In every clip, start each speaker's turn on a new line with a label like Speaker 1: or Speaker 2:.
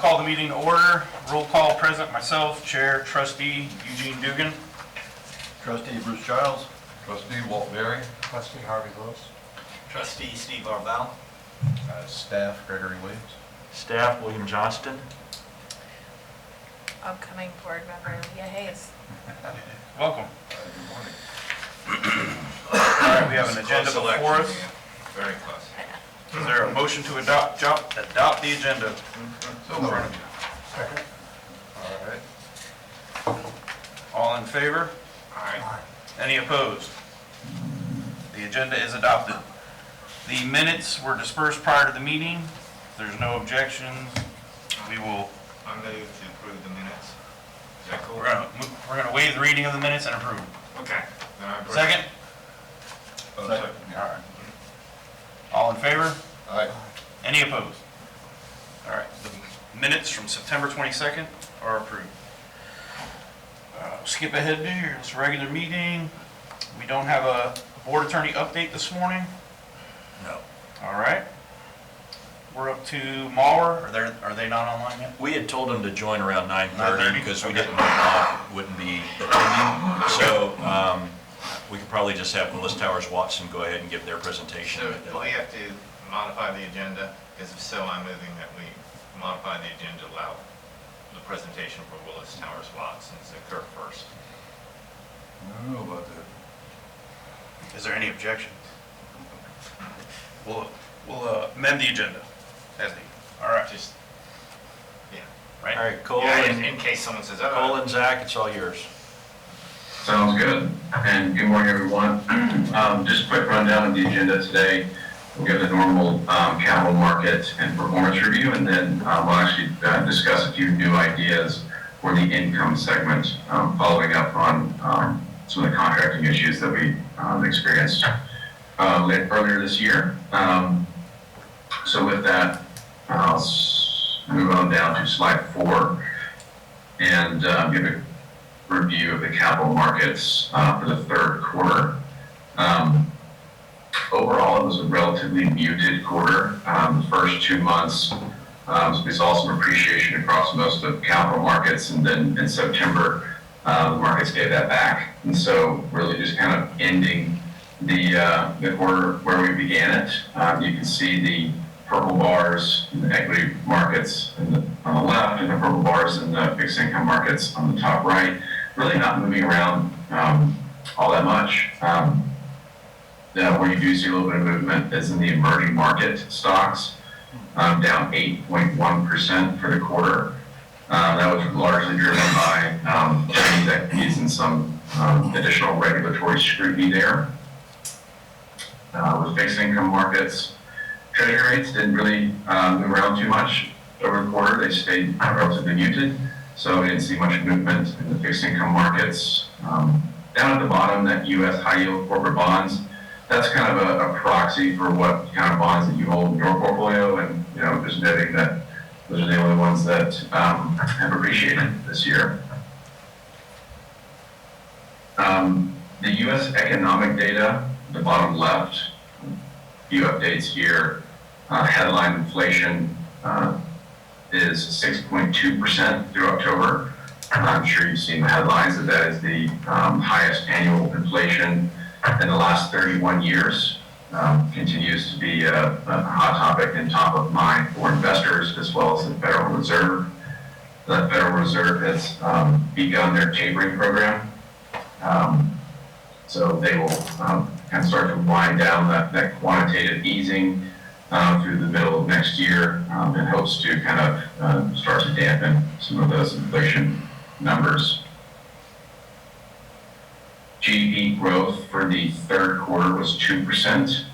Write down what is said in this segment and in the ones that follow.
Speaker 1: call the meeting to order. Roll call present, myself, Chair, Trustee Eugene Dugan.
Speaker 2: Trustee Bruce Giles.
Speaker 3: Trustee Walt Berry.
Speaker 4: Trustee Harvey Lewis.
Speaker 5: Trustee Steve Arvell.
Speaker 2: Staff Gregory Williams.
Speaker 4: Staff William Johnston.
Speaker 6: Upcoming board member Leah Hayes.
Speaker 1: Welcome.
Speaker 3: Good morning.
Speaker 1: All right, we have an agenda
Speaker 5: Close
Speaker 1: before us.
Speaker 5: election, yeah. Very close.
Speaker 1: Is there a motion to adopt the agenda?
Speaker 3: So moved.
Speaker 4: Second.
Speaker 3: All right.
Speaker 1: All in favor?
Speaker 5: Aye.
Speaker 1: Any opposed? The agenda is adopted. The minutes were dispersed prior to the meeting. If there's no objections, we will,
Speaker 5: I move to approve the minutes. Is that cool?
Speaker 1: we're gonna waive the reading of the minutes and approve.
Speaker 5: Okay. Then I approve.
Speaker 1: Second?
Speaker 3: Second.
Speaker 1: All right. All in favor?
Speaker 3: Aye.
Speaker 1: Any opposed? All right, the minutes from September 22nd are approved. Skip ahead to this regular meeting. We don't have a board attorney update this morning.
Speaker 4: No.
Speaker 1: All right. We're up to Mauer. Are they not online yet?
Speaker 4: We had told them to join around 9:30
Speaker 1: 9:30?
Speaker 4: because we
Speaker 1: Okay.
Speaker 4: didn't know wouldn't be attending. So we could probably just have Melissa Towers Watson go ahead and give their presentation.
Speaker 5: So do we have to modify the agenda? Because if so, I'm moving that we modify the agenda, allow the presentation for Willis Towers Watson to occur first.
Speaker 3: I don't know about that.
Speaker 1: Is there any objection? We'll amend the agenda as needed. All right,
Speaker 5: Just, yeah.
Speaker 1: right?
Speaker 4: All right, Cole
Speaker 5: Yeah,
Speaker 4: and
Speaker 5: in case someone says,
Speaker 4: Cole
Speaker 5: oh,
Speaker 4: and Zach, it's all yours.
Speaker 7: Sounds good. And good morning, everyone. Just a quick rundown of the agenda today. We'll give the normal capital market and performance review, and then we'll actually discuss a few new ideas for the income segment, following up on some of the contracting issues that we experienced earlier this year. So with that, I'll move on down to slide 4 and give a review of the capital markets for the third quarter. Overall, it was a relatively muted quarter. The first 2 months, we saw some appreciation across most of capital markets, and then in September, the markets gave that back. And so really just kind of ending the quarter where we began it. You can see the purple bars in the equity markets on the left, and the purple bars in the fixed income markets on the top right, really not moving around all that much. Where you do see a little bit of movement is in the emerging market stocks, down 8.1% for the quarter. That was largely driven by Chinese equities and some additional regulatory scrutiny there. With fixed income markets, treasury rates didn't really move around too much over the quarter. They stayed relatively muted, so we didn't see much movement in the fixed income markets. Down at the bottom, that U.S. high yield corporate bonds, that's kind of a proxy for what kind of bonds that you hold in your portfolio, and just noting that those are the only ones that have appreciated this year. The U.S. economic data, the bottom left, a few updates here. Headline inflation is 6.2% through October. I'm sure you've seen the headlines that is the highest annual inflation in the last 31 years. Continues to be a hot topic and top of mind for investors as well as the Federal Reserve. The Federal Reserve has begun their tapering program. So they will kind of start to wind down that quantitative easing through the middle of next year, and hopes to kind of start to dampen some of those inflation numbers. GDP growth for the third quarter was 2%.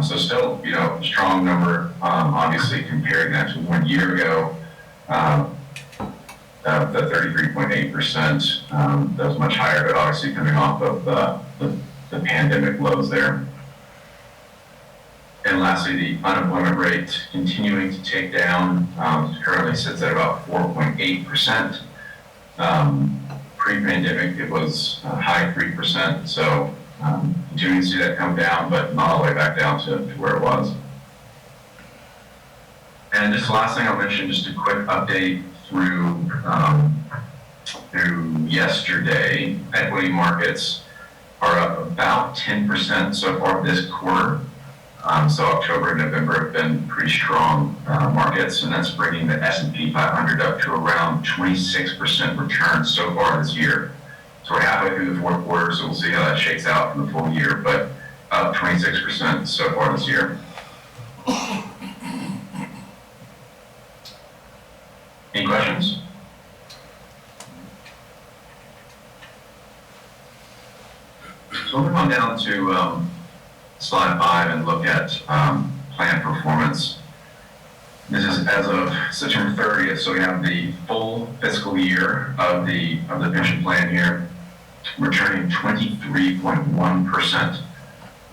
Speaker 7: So still, a strong number, obviously comparing that to 1 year ago. The 33.8%, that was much higher, but obviously coming off of the pandemic lows there. And lastly, the unemployment rate continuing to take down, currently sits at about 4.8%. Pre-pandemic, it was high 3%, so continuing to see that come down, but not all the way back down to where it was. And just the last thing I'll mention, just a quick update through yesterday. Equity markets are up about 10% so far this quarter. So October and November have been pretty strong markets, and that's bringing the S&P 500 up to around 26% return so far this year. So we're halfway through the fourth quarter, so we'll see how that shakes out for the full year, but up 26% so far this year. Any questions? So we'll move on down to slide 5 and look at plan performance. This is as of September 30th, so we have the full fiscal year of the pension plan here, returning 23.1%.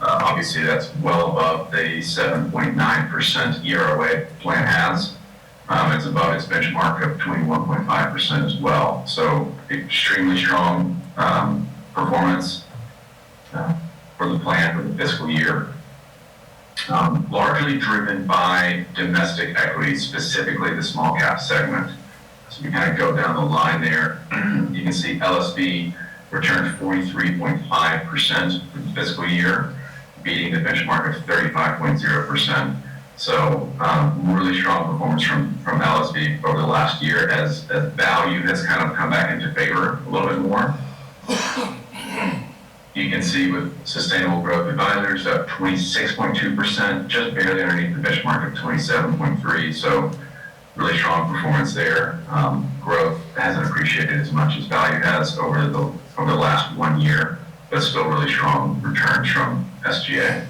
Speaker 7: Obviously, that's well above the 7.9% EROA plan has. It's above its benchmark of 21.5% as well. So extremely strong performance for the plan for the fiscal year. Largely driven by domestic equities, specifically the small cap segment. So you kind of go down the line there. You can see LSV returned 43.5% for the fiscal year, beating the benchmark of 35.0%. So really strong performance from LSV over the last year as value has kind of come back into favor a little bit more. You can see with Sustainable Growth Advisors up 26.2%, just barely underneath the benchmark of 27.3%. So really strong performance there. Growth hasn't appreciated as much as value has over the last 1 year, but still really strong returns from SGA.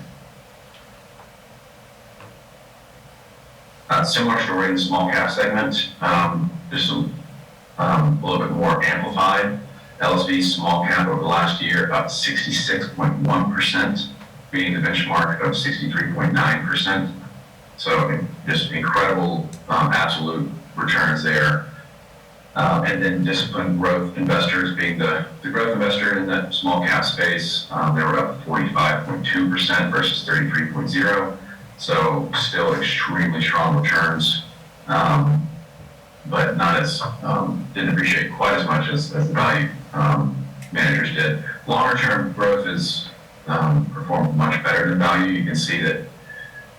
Speaker 7: Similar story in the small cap segment, just a little bit more amplified. LSV small cap over the last year up 66.1%, beating the benchmark of 63.9%. So just incredible absolute returns there. And then disciplined growth investors being the growth investor in that small cap space, they were up 45.2% versus 33.0%. So still extremely strong returns, but not as, didn't appreciate quite as much as the value managers did. Longer term growth is performed much better than value. You can see that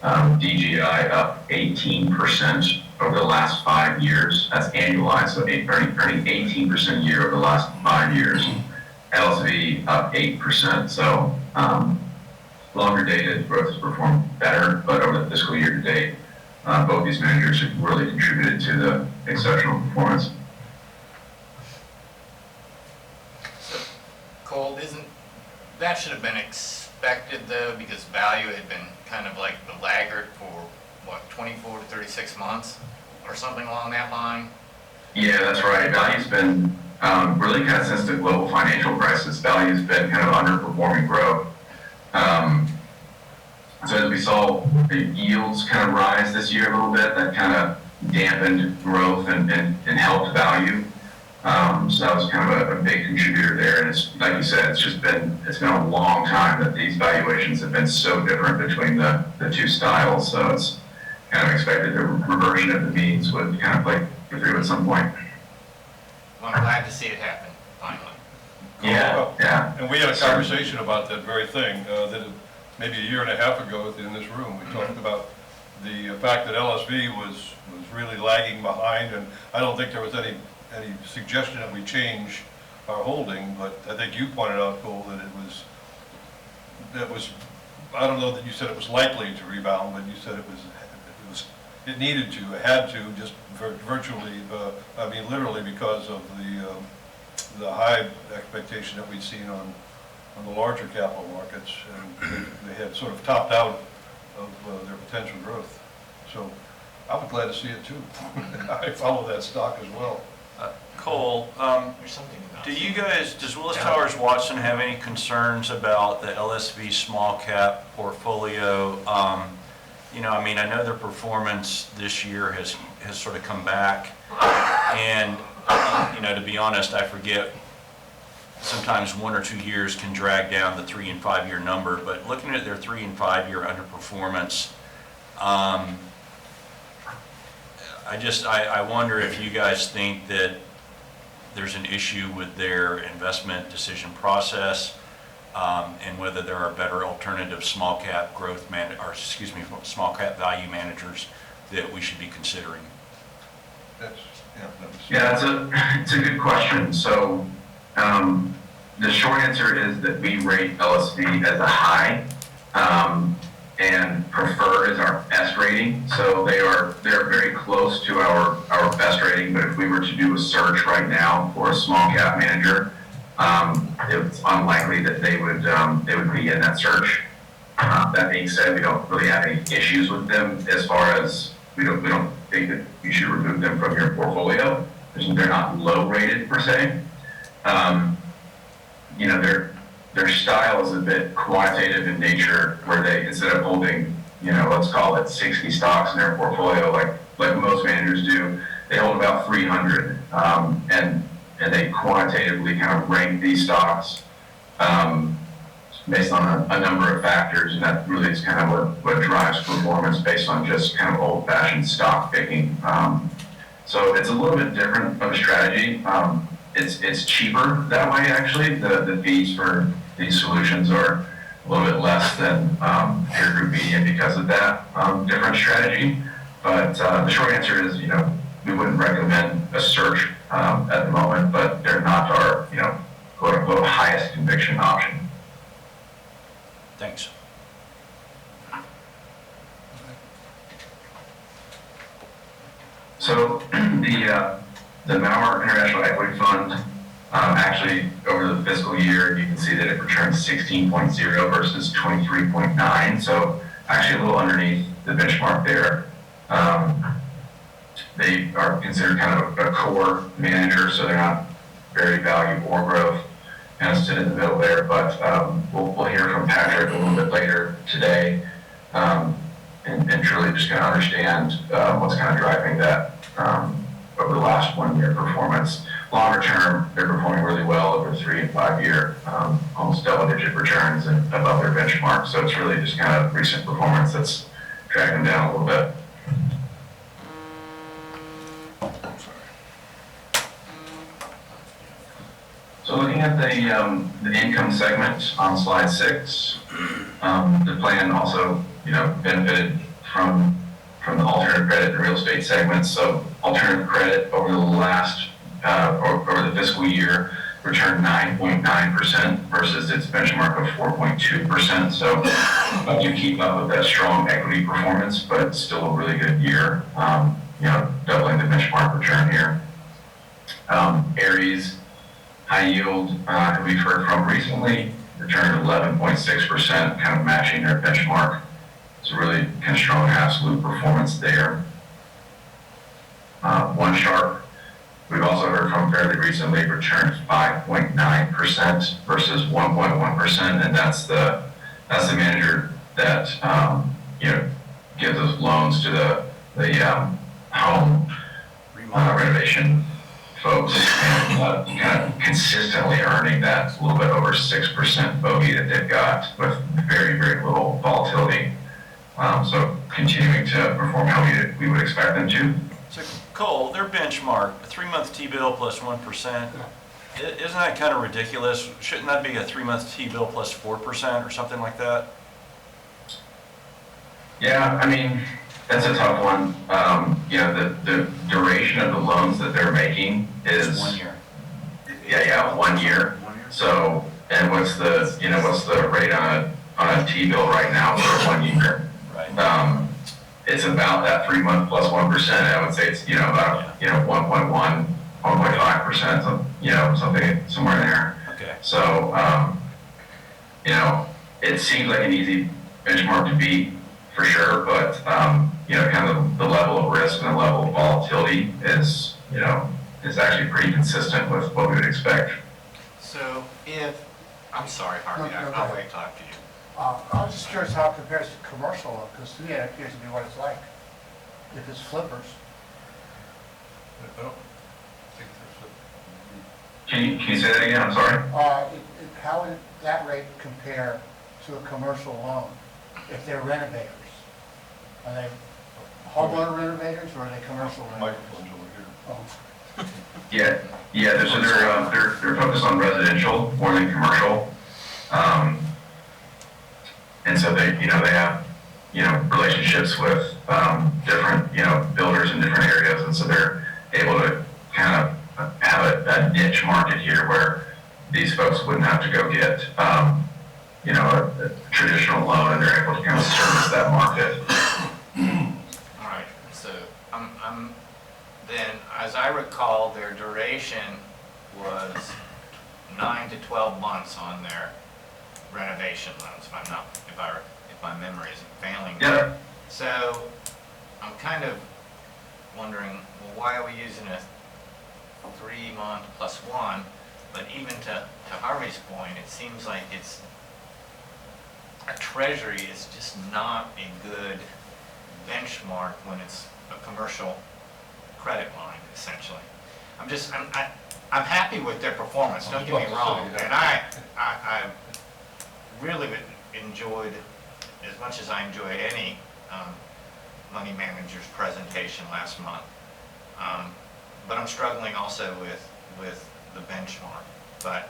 Speaker 7: DGI up 18% over the last 5 years. That's annualized, so earning 18% a year over the last 5 years. LSV up 8%. So longer dated growth has performed better, but over the fiscal year to date, both these managers have really contributed to the exceptional performance.
Speaker 5: Cole, that should have been expected though, because value had been kind of like the laggard for, 24 to 36 months or something along that line?
Speaker 7: Yeah, that's right. Value's been really kind of since the global financial crisis, value's been kind of underperforming growth. So as we saw the yields kind of rise this year a little bit, that kind of dampened growth and helped value. So that was kind of a big contributor there. And it's, like you said, it's been a long time that these valuations have been so different between the two styles. So it's kind of expected the reversion of the means would kind of play through at some point.
Speaker 5: Well, I'm glad to see it happen, finally.
Speaker 7: Yeah.
Speaker 3: And we had a conversation about that very thing, that maybe a year and a half ago in this room. We talked about the fact that LSV was really lagging behind, and I don't think there was any suggestion that we change our holding, but I think you pointed out, Cole, that it was, I don't know that you said it was likely to rebound, but you said it needed to, it had to, just virtually, I mean literally, because of the high expectation that we'd seen on the larger capital markets, and they had sort of topped out of their potential growth. So I was glad to see it too. I follow that stock as well.
Speaker 4: Cole,
Speaker 5: There's something about
Speaker 4: does Willis Towers Watson have any concerns about the LSV small cap portfolio? I know their performance this year has sort of come back, and to be honest, I forget, sometimes 1 or 2 years can drag down the 3 and 5 year number, but looking at their 3 and 5 year underperformance, I wonder if you guys think that there's an issue with their investment decision process, and whether there are better alternative small cap small cap value managers that we should be considering.
Speaker 7: It's a good question. So, the short answer is that we rate LSV as a high, and preferred is our best rating. So they're very close to our best rating, but if we were to do a search right now for a small cap manager, it's unlikely that they would be in that search. That being said, we don't really have any issues with them as far as we don't think that you should remove them from your portfolio. They're not low rated per se. You know, their style is a bit quantitative in nature, where they, instead of holding, you know, let's call it 60 stocks in their portfolio, like most managers do, they hold about 300, and they quantitatively kind of rank these stocks based on a number of factors, and that really is kind of what drives performance based on just kind of old-fashioned stock picking. So it's a little bit different of a strategy. It's cheaper that way, actually. The fees for these solutions are a little bit less than peer group median because of that different strategy. But the short answer is, you know, we wouldn't recommend a search at the moment, but they're not our, you know, quote unquote highest conviction option.
Speaker 4: Thanks.
Speaker 7: So the Mauer International Equity Fund, actually over the fiscal year, you can see that it returned 16.0 versus 23.9. So actually a little underneath the benchmark there. They are considered kind of a core manager, so they're not very value or growth, kind of sit in the middle there. But we'll hear from Patrick a little bit later today, and truly just kind of understand what's kind of driving that over the last 1 year performance. Longer term, they're performing really well over 3 and 5 year, almost double-digit returns and above their benchmark. So it's really just kind of recent performance that's dragging them down a little bit. So looking at the income segment on slide 6, the plan also, you know, benefited from the alternative credit and real estate segments. So alternative credit over the last over the fiscal year returned 9.9% versus its benchmark of 4.2%. So to keep up with that strong equity performance, but still a really good year. You know, doubling the benchmark return here. Ares high yield, that we've heard from recently, returned 11.6%, kind of matching their benchmark. It's a really kind of strong absolute performance there. One Sharp, we've also heard from fairly recently, returned 5.9% versus 1.1%, and that's the manager that you know, gives us loans to the home renovation folks, and kind of consistently earning that a little bit over 6% bogey that they've got with very, very little volatility. So continuing to perform how we would expect them to.
Speaker 4: So Cole, their benchmark, a 3-month T-bill plus 1%, isn't that kind of ridiculous? Shouldn't that be a 3-month T-bill plus 4% or something like that?
Speaker 7: Yeah, I mean, that's a tough one. You know, the duration of the loans that they're making is
Speaker 4: 1 year.
Speaker 7: Yeah, 1 year. So, and what's the rate on a T-bill right now for 1 year?
Speaker 4: Right.
Speaker 7: It's about that 3-month plus 1%. I would say it's, you know, about 1.1, 1.5%, so, you know, something somewhere in there.
Speaker 4: Okay.
Speaker 7: So, you know, it seems like an easy benchmark to beat for sure, but you know, kind of the level of risk and the level of volatility is, you know, is actually pretty consistent with what we would expect.
Speaker 5: So I'm sorry, Harvey, I'll wait to talk to you.
Speaker 8: I was just curious how it compares to commercial, because to me it appears to be what it's like. If it's flippers.
Speaker 3: I don't think there's
Speaker 7: Can you say that again? I'm sorry.
Speaker 8: How would that rate compare to a commercial loan if they're renovators? Are they homeowner renovators or are they commercial renovators?
Speaker 3: Microphone's over here.
Speaker 8: Oh.
Speaker 7: Yeah, so they're focused on residential more than commercial. And so they have, relationships with, different, builders in different areas. And so they're able to kind of have a niche market here where these folks wouldn't have to go get, a traditional loan, and they're able to kind of service that market.
Speaker 5: All right, so I'm then, as I recall, their duration was 9 to 12 months on their renovation loans, if my memory isn't failing me.
Speaker 7: Yeah.
Speaker 5: So I'm kind of wondering, well, why are we using a 3-month plus 1? But even to Harvey's point, it seems like a treasury is just not a good benchmark when it's a commercial credit line, essentially. I'm happy with their performance, don't get me wrong. And I really enjoyed, as much as I enjoy any money manager's presentation last month. But I'm struggling also with the benchmark. But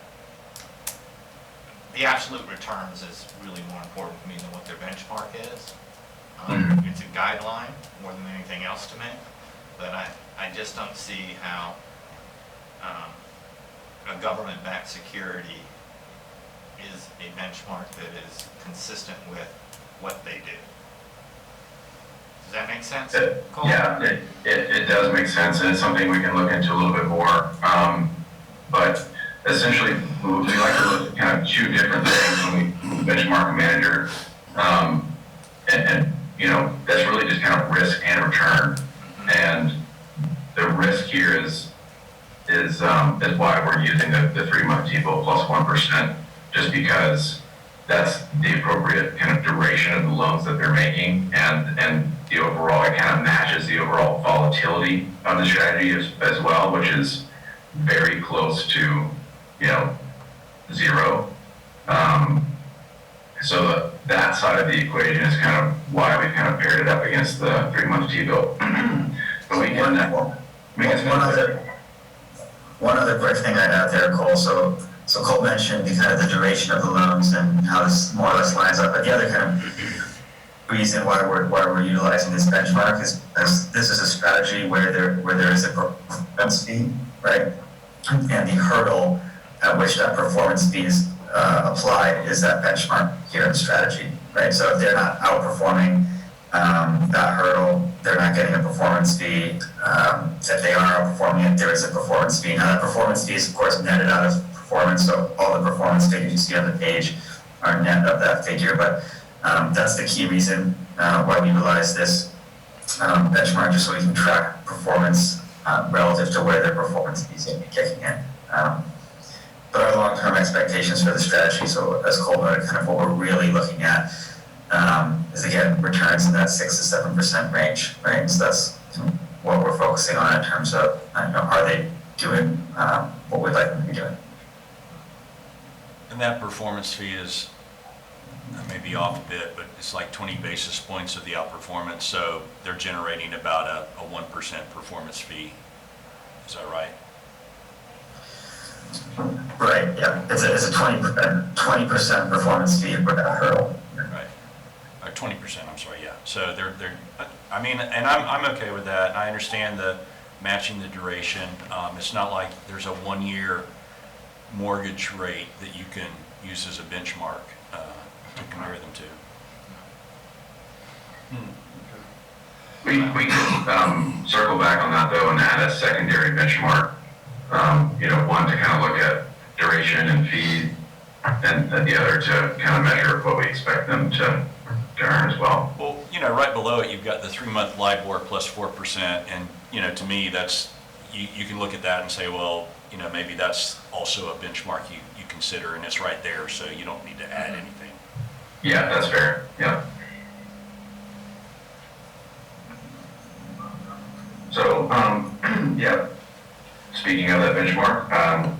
Speaker 5: the absolute returns is really more important to me than what their benchmark is. It's a guideline more than anything else to me. But I just don't see how a government-backed security is a benchmark that is consistent with what they do. Does that make sense, Cole?
Speaker 7: Yeah, it does make sense, and it's something we can look into a little bit more. But essentially, we like to look at kind of two different things when we benchmark a manager. And that's really just kind of risk and return. And the risk here is why we're using the 3-month T-bill plus 1%, just because that's the appropriate kind of duration of the loans that they're making, and the overall, it kind of matches the overall volatility of the strategy as well, which is very close to, 0. So that side of the equation is kind of why we kind of paired it up against the 3-month T-bill. But we can,
Speaker 9: one other quick thing I'd add there, Cole. So Cole mentioned kind of the duration of the loans and how this more or less lines up. But the other kind of reason why we're utilizing this benchmark is this is a strategy where there is a performance fee, right? And the hurdle at which that performance fee is applied is that benchmark here in strategy, right? So if they're not outperforming that hurdle, they're not getting a performance fee. If they are outperforming it, there is a performance fee. Now that performance fee is of course netted out of performance, so all the performance figures you see on the page are net of that figure, but that's the key reason why we utilize this benchmark, just so we can track performance relative to where their performance fees are kicking in. But our long-term expectations for the strategy, so as Cole noted, kind of what we're really looking at is again returns in that 6 to 7% range, right? So that's what we're focusing on in terms of are they doing what we'd like them to be doing.
Speaker 4: And that performance fee is, I may be off a bit, but it's like 20 basis points of the outperformance, so they're generating about a 1% performance fee. Is that right?
Speaker 9: Right, yeah. It's a 20% performance fee for that hurdle.
Speaker 4: Right. Or 20%, I'm sorry, yeah. So I mean, and I'm okay with that. I understand the matching the duration. It's not like there's a 1-year mortgage rate that you can use as a benchmark to compare them to.
Speaker 7: We can circle back on that though and add a secondary benchmark. One to kind of look at duration and fee, and the other to kind of measure what we expect them to earn as well.
Speaker 4: Well, right below it, you've got the 3-month LIBOR plus 4%, and to me, that's you can look at that and say, well, maybe that's also a benchmark you consider, and it's right there, so you don't need to add anything.
Speaker 7: Yeah, that's fair. Yeah. So, yeah. Speaking of that benchmark,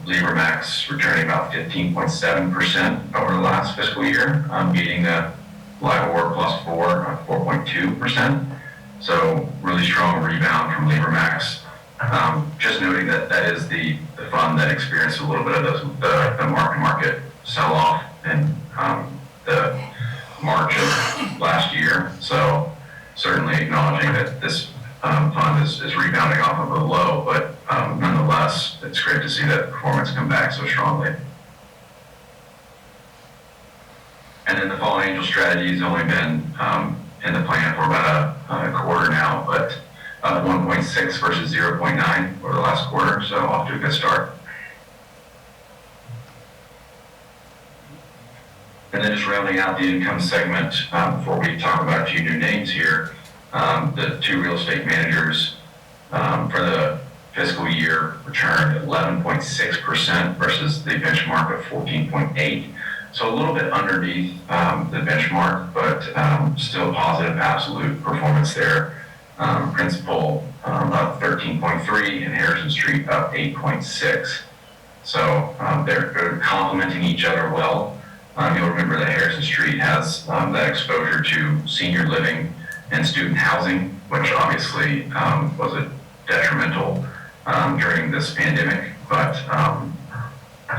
Speaker 7: Libra Max returning about 15.7% over the last fiscal year, beating the LIBOR plus 4.2%. So really strong rebound from LibraMax. Just noting that that is the fund that experienced a little bit of the market sell-off in the March of last year. So certainly acknowledging that this fund is rebounding off of a low, but nonetheless, it's great to see that performance come back so strongly. And then the Fallen Angel strategy has only been in the plan for about a quarter now, but 1.6 versus 0.9 over the last quarter, so off to a good start. And then just rounding out the income segment, before we talk about a few new names here, the two real estate managers for the fiscal year returned 11.6% versus the benchmark of 14.8. So a little bit underneath the benchmark, but still positive absolute performance there. Principal up 13.3 and Harrison Street up 8.6. So they're complementing each other well. You'll remember that Harrison Street has that exposure to senior living and student housing, which obviously was a detrimental during this pandemic, but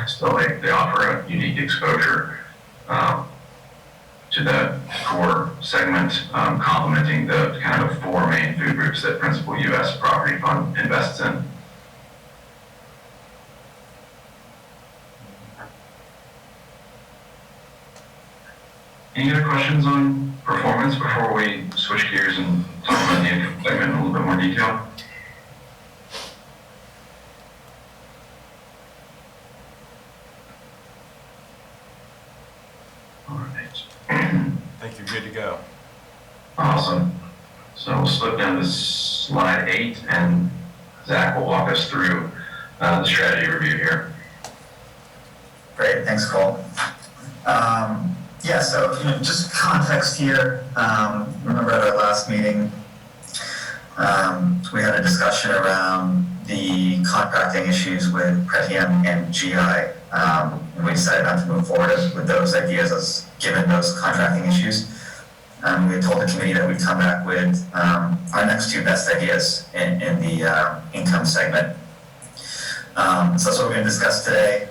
Speaker 7: still they offer a unique exposure to the core segment, complementing the kind of four main food groups that Principal U.S. Property Fund invests in. Any other questions on performance before we switch gears and talk about the income segment in a little bit more detail? All right.
Speaker 4: I think you're good to go.
Speaker 7: Awesome. So we'll slip down to slide 8, and Zach will walk us through the strategy review here.
Speaker 9: Great, thanks, Cole. Yeah, so just context here. Remember at our last meeting, we had a discussion around the contracting issues with Pretium and GI. And we decided not to move forward with those ideas as given those contracting issues. We had told the committee that we'd come back with our next two best ideas in the income segment. So that's what we're going to discuss today.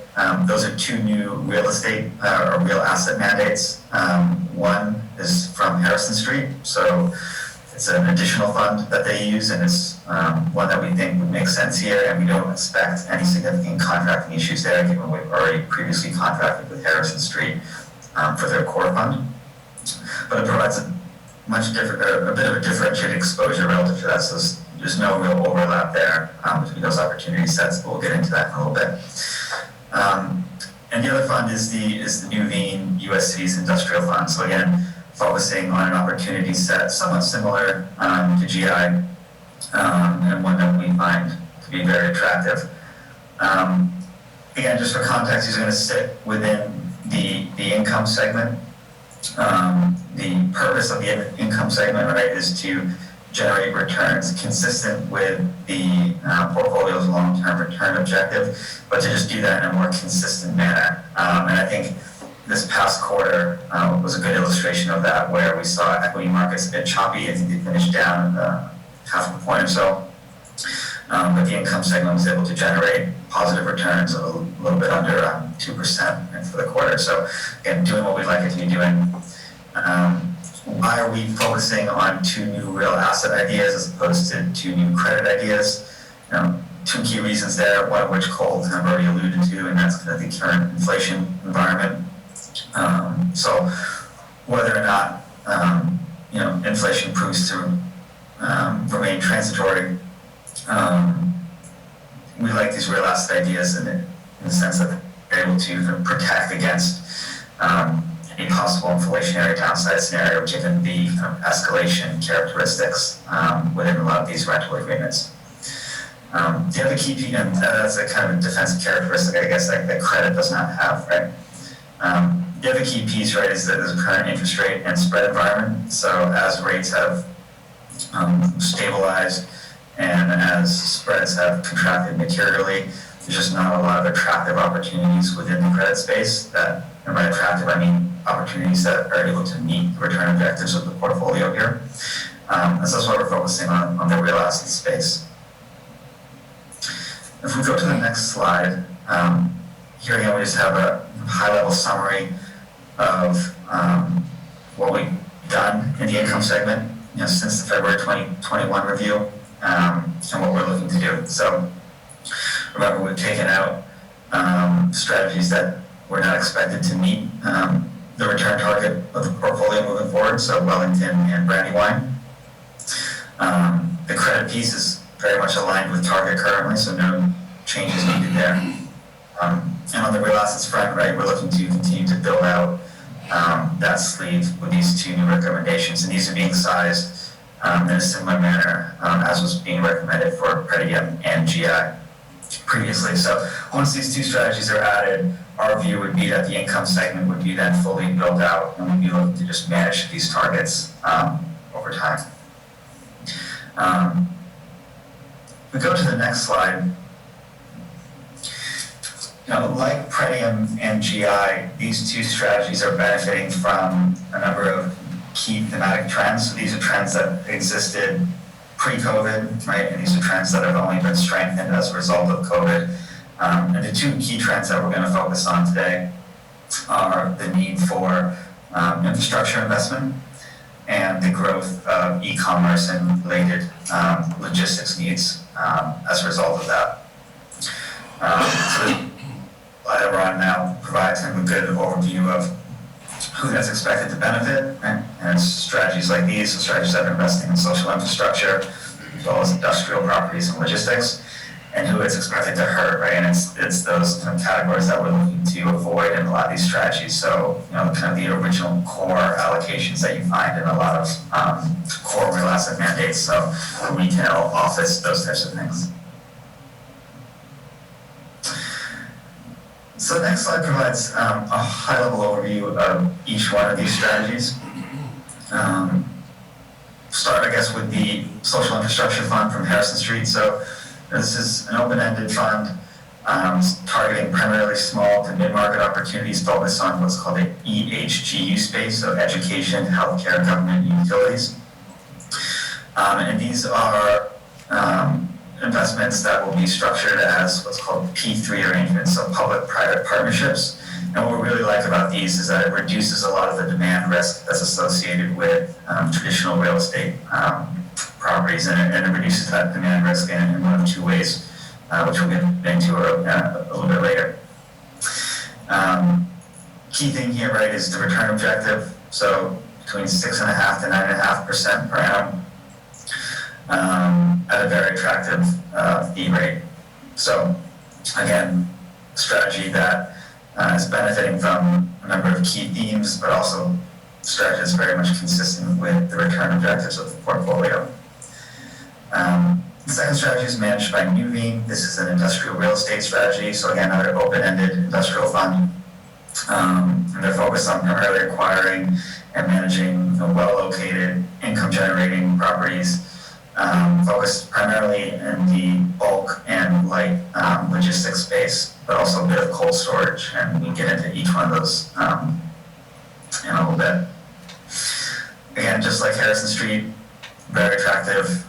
Speaker 9: Those are two new real estate or real asset mandates. One is from Harrison Street, so it's an additional fund that they use, and it's one that we think would make sense here, and we don't expect any significant contracting issues there, given we've already previously contracted with Harrison Street for their core fund. But it provides a bit of a differentiated exposure relative to that, so there's no real overlap there between those opportunity sets, but we'll get into that in a little bit. And the other fund is the New Vein U.S. Cities Industrial Fund. So again, focusing on an opportunity set somewhat similar to GI, and one that we find to be very attractive. Again, just for context, he's going to sit within the income segment. The purpose of the income segment, right, is to generate returns consistent with the portfolio's long-term return objective, but to just do that in a more consistent manner. And I think this past quarter was a good illustration of that, where we saw equity markets a bit choppy. I think they finished down half a point or so. But the income segment was able to generate positive returns of a little bit under 2% for the quarter. So again, doing what we'd like it to be doing. Why are we focusing on two new real asset ideas as opposed to two new credit ideas? Two key reasons there, one of which Cole kind of already alluded to, and that's kind of the current inflation environment. So whether or not inflation proves to remain transitory, we like these real asset ideas in the sense that they're able to kind of protect against any possible inflationary downside scenario given the escalation characteristics within a lot of these rental agreements. The other key piece, and that's a kind of defensive characteristic, I guess, that credit does not have, right? The other key piece, right, is that there's a current interest rate and spread environment. So as rates have stabilized and as spreads have contracted materially, there's just not a lot of attractive opportunities within the credit space that, and by attractive, I mean opportunities that are able to meet the return objectives of the portfolio here. And so that's why we're focusing on the real asset space. If we go to the next slide, here again we just have a high-level summary of what we've done in the income segment, since the February 2021 review, and what we're looking to do. So remember, we've taken out strategies that were not expected to meet the return target of the portfolio moving forward, so Wellington and Brandywine. The credit piece is very much aligned with target currently, so no changes needed there. And on the real assets front, right, we're looking to continue to build out that sleeve with these two new recommendations, and these are being sized in a similar manner as was being recommended for Freddie and GI previously. So once these two strategies are added, our view would be that the income segment would be then fully built out, and we'd be looking to just manage these targets over time. We go to the next slide. Like Pretium and GI, these two strategies are benefiting from a number of key thematic trends. So these are trends that existed pre-COVID, right? And these are trends that have only been strengthened as a result of COVID. And the two key trends that we're going to focus on today are the need for infrastructure investment and the growth of e-commerce and related logistics needs as a result of that. So the slide that we're on now provides a good overview of who that's expected to benefit, and it's strategies like these, so strategies that are investing in social infrastructure, as well as industrial properties and logistics, and who it's expected to hurt, right? And it's those kind of categories that we're looking to avoid in a lot of these strategies. So, kind of the original core allocations that you find in a lot of core real asset mandates, so retail, office, those types of things. So the next slide provides a high-level overview of each one of these strategies. Start, I guess, with the Social Infrastructure Fund from Harrison Street. So this is an open-ended fund targeting primarily small to mid-market opportunities focused on what's called the EHGU space, so education, healthcare, government, and utilities. And these are investments that will be structured as what's called P3 arrangements, so public-private partnerships. And what we really like about these is that it reduces a lot of the demand risk that's associated with traditional real estate properties, and it reduces that demand risk in one of two ways, which we'll get into a little bit later. Key thing here, right, is the return objective, so between 6.5% to 9.5% per annum. At a very attractive fee rate. So again, strategy that is benefiting from a number of key themes, but also strategy that's very much consistent with the return objectives of the portfolio. The second strategy is managed by Nuveen. This is an industrial real estate strategy. So again, another open-ended industrial fund. And they're focused on primarily acquiring and managing well-located, income-generating properties. Focused primarily in the bulk and light logistics space, but also a bit of cold storage, and we can get into each one of those in a little bit. Again, just like Harrison Street, very attractive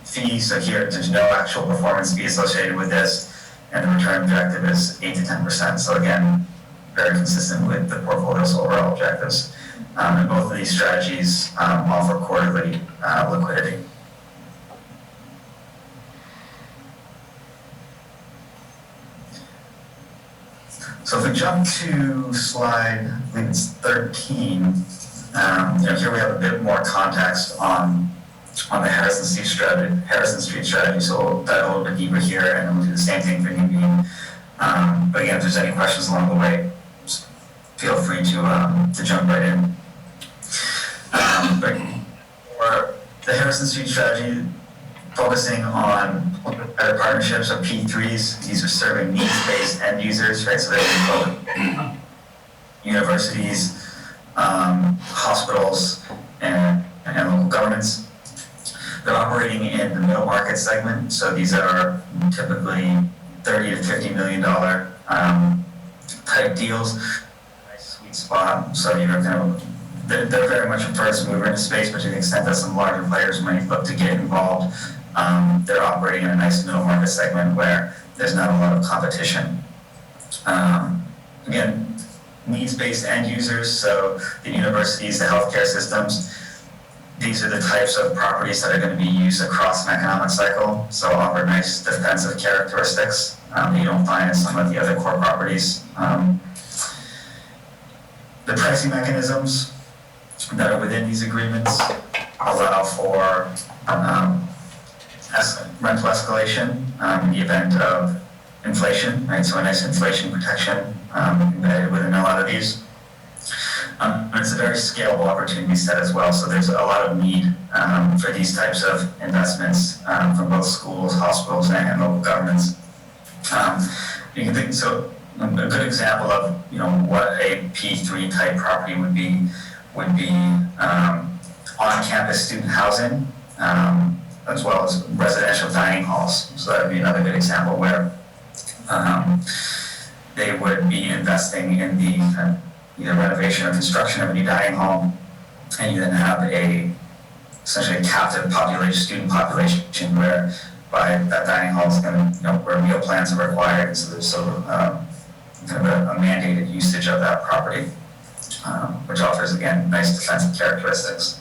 Speaker 9: fee. So here, there's no actual performance fee associated with this, and the return objective is 8 to 10%. So again, very consistent with the portfolio's overall objectives. And both of these strategies offer quarterly liquidity. So if we jump to slide, I think it's 13, here we have a bit more context on the Harrison Street strategy. So we'll dive a little bit deeper here, and then we'll do the same thing for Nuveen. But again, if there's any questions along the way, just feel free to jump right in. But for the Harrison Street strategy, focusing on better partnerships of P3s, these are serving needs-based end users, right? So they include universities, hospitals, and local governments. They're operating in the middle market segment, so these are typically $30 to $50 million type deals. Nice sweet spot, so you're kind of they're very much a first mover in space, but to the extent that some larger players might look to get involved, they're operating in a nice middle market segment where there's not a lot of competition. Again, needs-based end users, so the universities, the healthcare systems, these are the types of properties that are going to be used across an economic cycle, so offer nice defensive characteristics that you don't find in some of the other core properties. The pricing mechanisms that are within these agreements allow for rental escalation in the event of inflation, right? So a nice inflation protection embedded within a lot of these. And it's a very scalable opportunity set as well, so there's a lot of need for these types of investments from both schools, hospitals, and local governments. You can think, so a good example of what a P3 type property would be on-campus student housing, as well as residential dining halls. So that would be another good example where they would be investing in the either renovation or construction of a new dining hall, and you then have essentially a captive student population whereby that dining hall is going to, where meal plans are required, so there's sort of kind of a mandated usage of that property, which offers, again, nice defensive characteristics.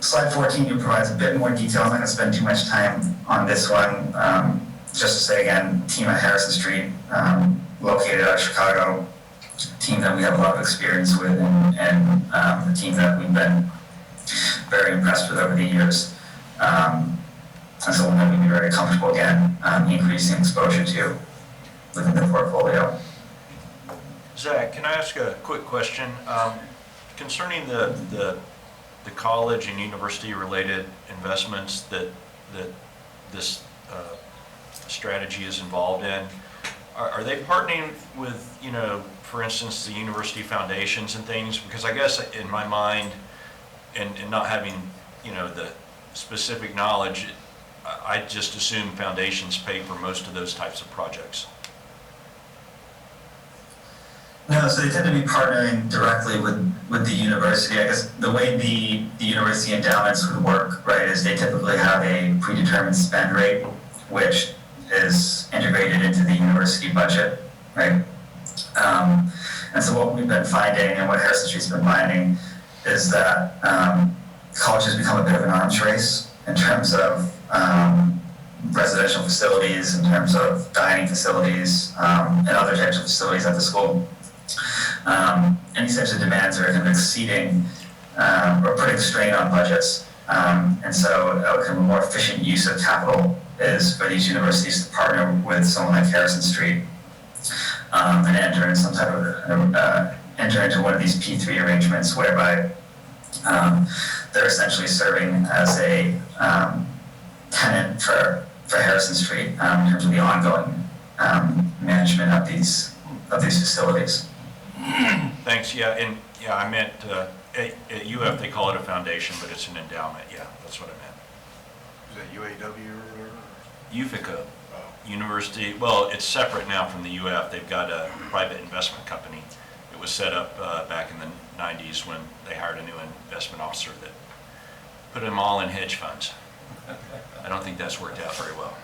Speaker 9: Slide 14 provides a bit more detail. I'm not going to spend too much time on this one. Just to say again, team at Harrison Street, located out of Chicago, team that we have a lot of experience with, and a team that we've been very impressed with over the years. And so one that we'd be very comfortable again increasing exposure to within the portfolio.
Speaker 4: Zach, can I ask a quick question? Concerning the college and university-related investments that this strategy is involved in, are they partnering with, for instance, the university foundations and things? Because I guess in my mind, and not having, the specific knowledge, I just assume foundations pay for most of those types of projects.
Speaker 9: No, so they tend to be partnering directly with the university. I guess the way the university endowments would work, right, is they typically have a predetermined spend rate, which is integrated into the university budget, right? And so what we've been finding, and what Harrison Street's been finding, is that colleges become a bit of an arms race in terms of residential facilities, in terms of dining facilities, and other types of facilities at the school. Any types of demands are kind of exceeding or putting strain on budgets. And so kind of a more efficient use of capital is for these universities to partner with someone like Harrison Street and enter in some type of enter into one of these P3 arrangements whereby they're essentially serving as a tenant for Harrison Street in terms of the ongoing management of these facilities.
Speaker 4: Thanks. Yeah, and I meant at UF they call it a foundation, but it's an endowment. Yeah, that's what I meant.
Speaker 2: Is that UAW or?
Speaker 4: UFICA, University. Well, it's separate now from the UF. They've got a private investment company. It was set up back in the 90s when they hired a new investment officer that put them all in hedge funds. I don't think that's worked out very well.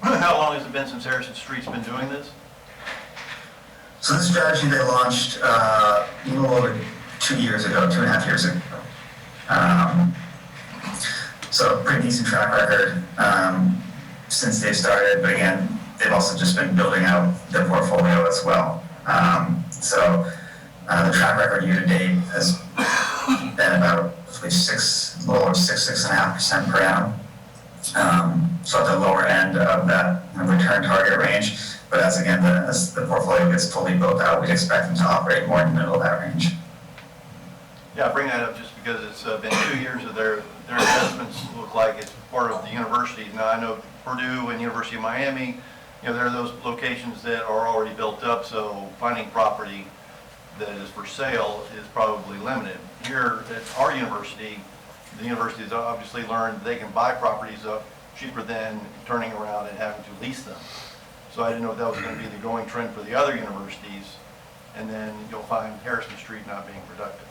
Speaker 2: How long has it been since Harrison Street's been doing this?
Speaker 9: So this strategy they launched a little over 2 years ago, 2.5 years ago. So pretty decent track record since they've started, but again, they've also just been building out their portfolio as well. So the track record year to date has been about 6.5% per annum. So at the lower end of that return target range. But as the portfolio gets fully built out, we'd expect them to operate more in the middle of that range.
Speaker 2: Yeah, I bring that up just because it's been 2 years of their investments look like it's part of the universities. Now I know Purdue and University of Miami, there are those locations that are already built up, so finding property that is for sale is probably limited. Here at our university, the universities obviously learned they can buy properties up cheaper than turning around and having to lease them. So I didn't know if that was going to be the going trend for the other universities, and then you'll find Harrison Street not being productive.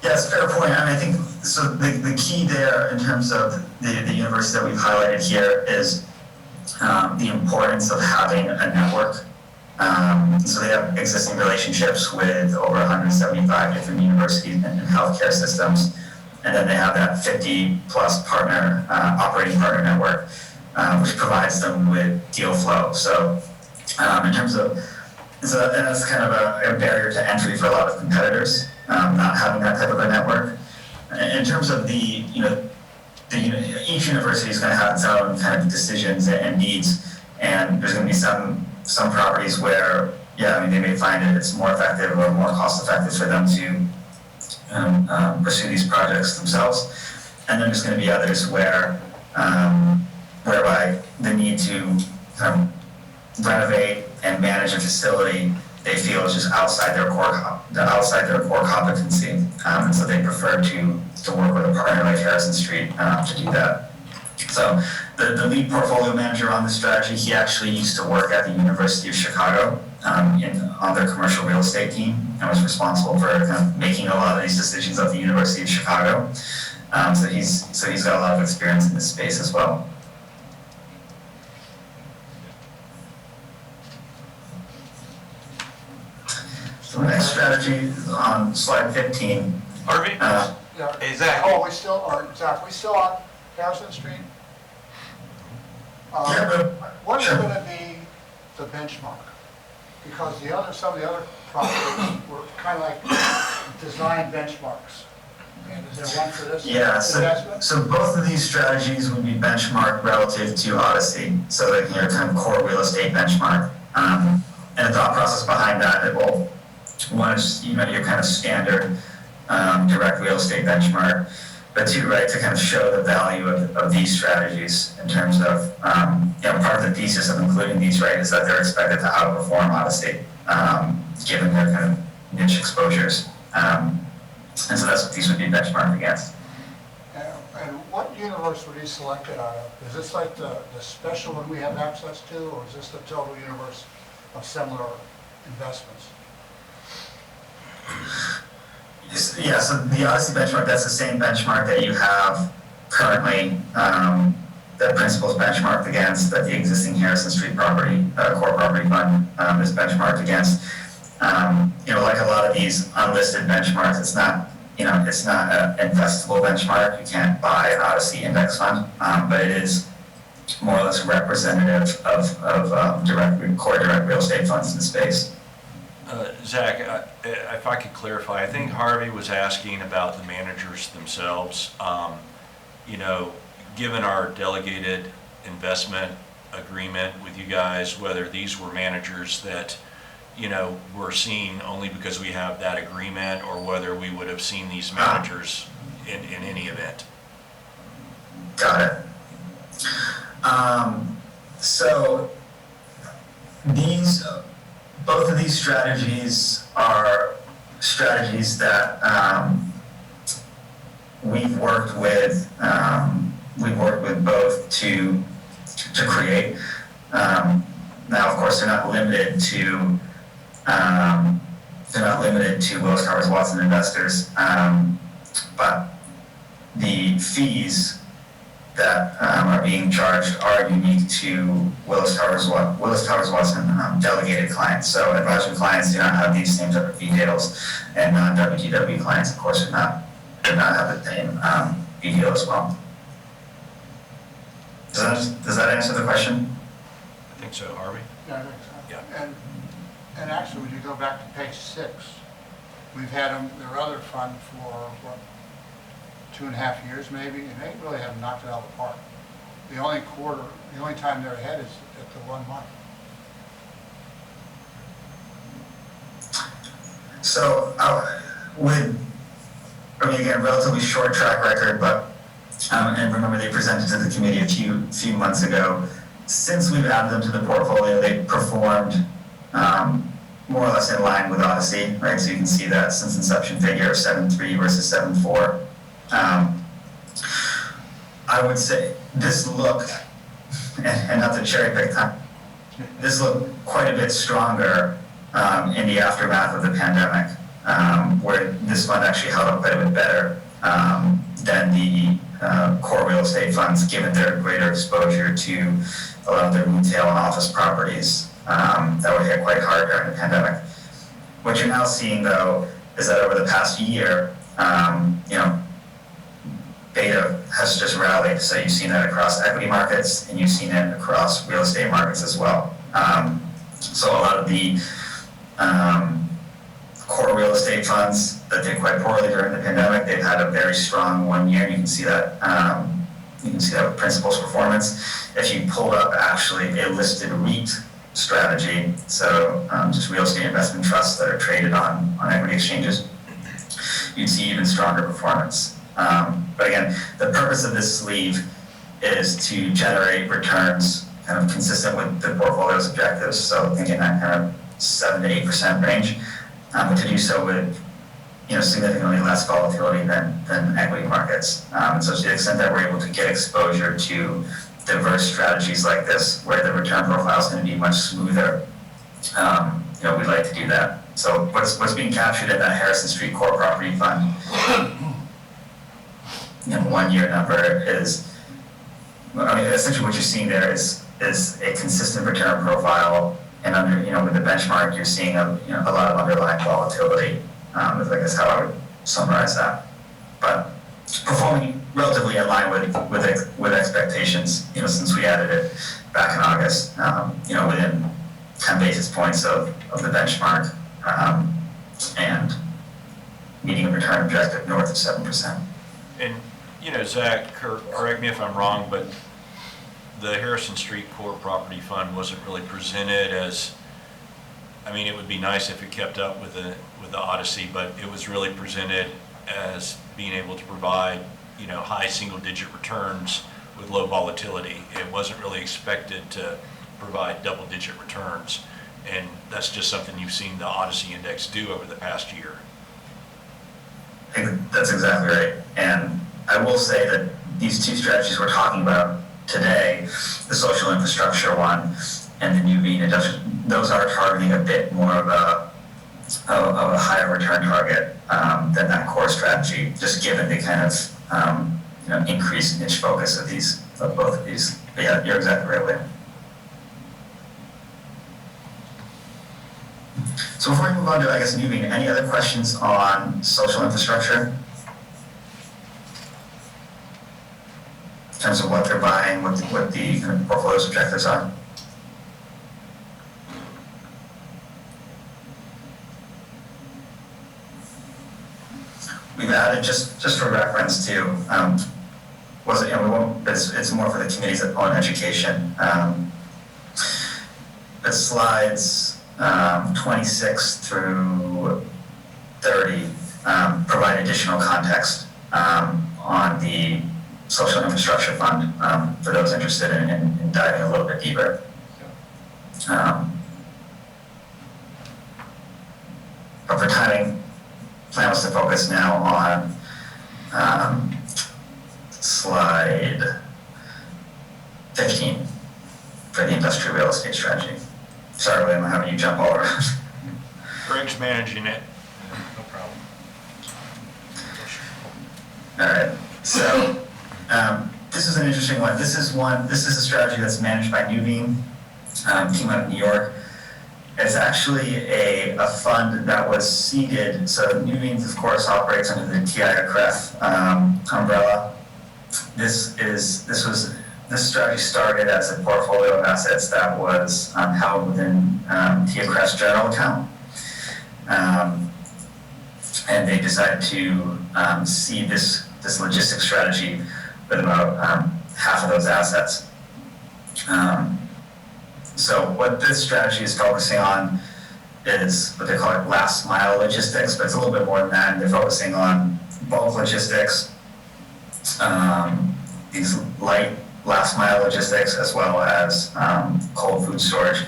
Speaker 9: Yeah, it's a fair point. I mean, I think, so the key there in terms of the universities that we've highlighted here is the importance of having a network. So they have existing relationships with over 175 different universities and healthcare systems. And then they have that 50-plus partner, operating partner network, which provides them with deal flow. So in terms of, and that's kind of a barrier to entry for a lot of competitors, not having that type of a network. In terms of each university is going to have its own kind of decisions and needs, and there's going to be some properties where, yeah, I mean, they may find it's more effective or more cost effective for them to pursue these projects themselves, and then there's going to be others where, whereby the need to renovate and manage a facility they feel is just outside their core competency, and so they prefer to work with a partner like Harrison Street to do that. So the lead portfolio manager on this strategy, he actually used to work at the University of Chicago on their commercial real estate team, and was responsible for kind of making a lot of these decisions at the University of Chicago. So he's got a lot of experience in this space as well. So the next strategy is on slide 15.
Speaker 1: Harvey? Hey, Zach.
Speaker 8: Oh, we still are, Zach, we still on Harrison Street?
Speaker 9: Yeah, but
Speaker 8: What is
Speaker 9: sure.
Speaker 8: going to be the benchmark? Because some of the other properties were kind of like design benchmarks. And is there one for this
Speaker 9: Yeah,
Speaker 8: investment?
Speaker 9: so both of these strategies would be benchmarked relative to Odyssey, so like your kind of core real estate benchmark. And the thought process behind that, well, one is, your kind of standard direct real estate benchmark, but two, right, to kind of show the value of these strategies in terms of, part of the thesis of including these, right, is that they're expected to outperform Odyssey, given their kind of niche exposures. And so that's what these would be benchmarked against.
Speaker 8: And what universe were these selected out of? Is this like the special one we have access to, or is this the total universe of similar investments?
Speaker 9: Yeah, so the Odyssey benchmark, that's the same benchmark that you have currently, that principal's benchmarked against, that the existing Harrison Street property, core property fund is benchmarked against. Like a lot of these unlisted benchmarks, it's not an investable benchmark. You can't buy an Odyssey index fund, but it is more or less representative of core direct real estate funds in the space.
Speaker 4: Zach, if I could clarify, I think Harvey was asking about the managers themselves. Given our delegated investment agreement with you guys, whether these were managers that, we're seeing only because we have that agreement, or whether we would have seen these managers in any event.
Speaker 9: Got it. So both of these strategies are strategies that we've worked with both to create. Now, of course, they're not limited to Willis Towers Watson investors, but the fees that are being charged are unique to Willis Towers Watson delegated clients. So advisory clients do not have these same type of fee deals, and non-WTW clients, of course, do not have the same fee deal as well. Does that answer the question?
Speaker 4: I think so, Harvey?
Speaker 8: Yeah, I think so.
Speaker 4: Yeah.
Speaker 8: And actually, when you go back to page 6, we've had their other fund for, 2.5 years maybe, and they really haven't knocked it out of the park. The only time they're ahead is at the 1 month.
Speaker 9: So, again, relatively short track record, but, and remember they presented to the committee a few months ago. Since we've added them to the portfolio, they've performed more or less in line with Odyssey, right? So you can see that since inception figure of 7.3 versus 7.4. I would say this look and not to cherry pick time, this looked quite a bit stronger in the aftermath of the pandemic, where this fund actually held up quite a bit better than the core real estate funds, given their greater exposure to a lot of their retail and office properties that were hit quite hard during the pandemic. What you're now seeing, though, is that over the past year, beta has just rallied. So you've seen that across equity markets, and you've seen it across real estate markets as well. So a lot of the core real estate funds that did quite poorly during the pandemic, they've had a very strong 1 year. You can see that. You can see that with principal's performance. If you pulled up actually a listed REIT strategy, so just real estate investment trusts that are traded on equity exchanges, you'd see even stronger performance. But again, the purpose of this sleeve is to generate returns kind of consistent with the portfolio's objectives. So thinking that kind of 7 to 8% range, but to do so with significantly less volatility than equity markets. So to the extent that we're able to get exposure to diverse strategies like this, where the return profile is going to be much smoother, we'd like to do that. So what's being captured in that Harrison Street Core Property Fund, 1 year number is, essentially what you're seeing there is a consistent return profile, and with the benchmark, you're seeing a lot of underlying volatility. I guess how I would summarize that. But performing relatively in line with expectations, since we added it back in August, within 10 basis points of the benchmark, and meeting a return objective north of 7%.
Speaker 4: And, Zach, correct me if I'm wrong, but the Harrison Street Core Property Fund wasn't really presented as, it would be nice if it kept up with the Odyssey, but it was really presented as being able to provide, high single-digit returns with low volatility. It wasn't really expected to provide double-digit returns, and that's just something you've seen the Odyssey Index do over the past year.
Speaker 9: I think that's exactly right. And I will say that these two strategies we're talking about today, the social infrastructure one and the new being industrial, those are targeting a bit more of a higher return target than that core strategy, just given the kind of increased niche focus of both of these. But yeah, you're exactly right, William. So before we move on to, Nuveen, any other questions on social infrastructure? In terms of what they're buying, what the kind of portfolio's objectives are? We've added, just for reference too, it's more for the committees on education. The slides 26 through 30 provide additional context on the social infrastructure fund for those interested in diving a little bit deeper. But for timing, plan was to focus now on slide 15 for the industrial real estate strategy. Sorry, William, I'm having you jump over.
Speaker 4: Greg's managing it.
Speaker 1: No problem.
Speaker 9: All right, so this is an interesting one. This is a strategy that's managed by Nuveen, team out of New York. It's actually a fund that was seeded. So Nuveen, of course, operates under the TIAA-CREF umbrella. This strategy started as a portfolio of assets that was held within TIAA-CREF's general account, and they decided to seed this logistics strategy with about half of those assets. So what this strategy is focusing on is what they call last mile logistics, but it's a little bit more than that. They're focusing on bulk logistics, these light last mile logistics, as well as cold food storage.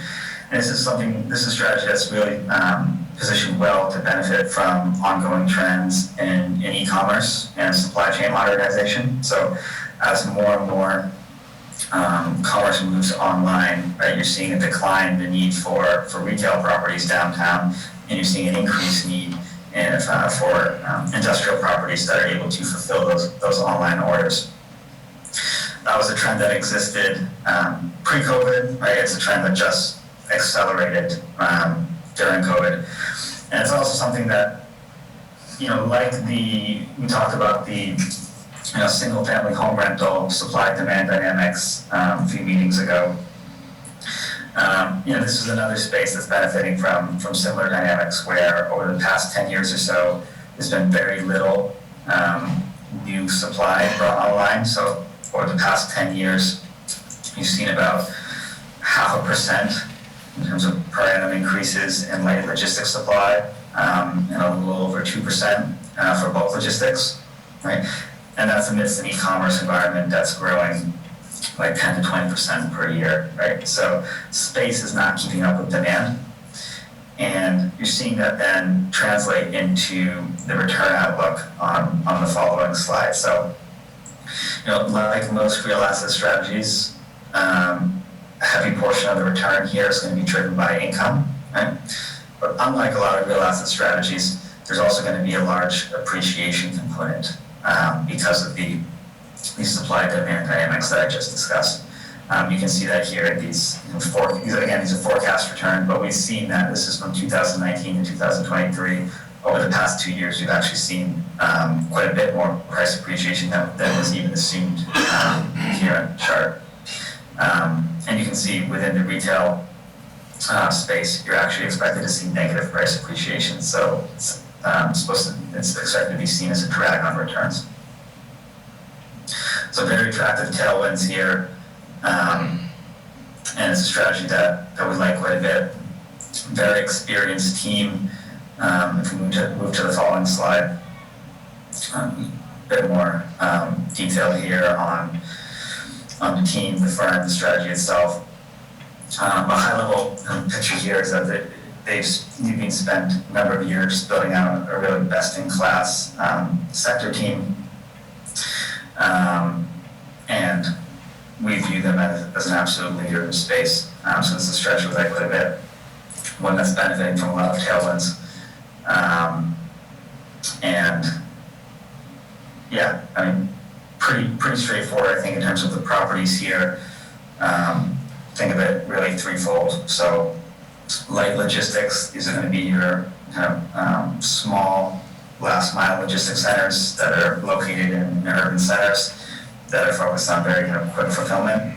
Speaker 9: And this is a strategy that's really positioned well to benefit from ongoing trends in e-commerce and supply chain modernization. So as more and more commerce moves online, right, you're seeing a decline in the need for retail properties downtown, and you're seeing an increased need for industrial properties that are able to fulfill those online orders. That was a trend that existed pre-COVID, right? It's a trend that just accelerated during COVID. And it's also something that, like we talked about the single-family home rental supply-demand dynamics a few meetings ago. This is another space that's benefiting from similar dynamics where over the past 10 years or so, there's been very little new supply brought online. So over the past 10 years, you've seen about 0.5% in terms of per annum increases in light logistics supply, and a little over 2% for bulk logistics, right? And that's amidst an e-commerce environment that's growing like 10 to 20% per year, right? So space is not keeping up with demand. And you're seeing that then translate into the return outlook on the following slide. So, like most real asset strategies, a heavy portion of the return here is going to be driven by income, right? But unlike a lot of real asset strategies, there's also going to be a large appreciation component because of these supply-demand dynamics that I just discussed. You can see that here in these are forecast return, but we've seen that this is from 2019 to 2023. Over the past 2 years, we've actually seen quite a bit more price appreciation than was even assumed here on the chart. And you can see within the retail space, you're actually expected to see negative price appreciation. So it's expected to be seen as a drag on returns. So very attractive tailwinds here. And it's a strategy that we like quite a bit. Very experienced team. If we move to the following slide, a bit more detail here on the team, the firm, the strategy itself. A high-level picture here is that they've been spent a number of years building out a really best-in-class sector team, and we view them as an absolute leader in the space. So this is a strategy we like quite a bit, one that's benefiting from a lot of tailwinds. And yeah, I mean, pretty straightforward, I think, in terms of the properties here. Think of it really threefold. So light logistics, these are going to be your kind of small last mile logistics centers that are located in urban centers that are focused on very quick fulfillment.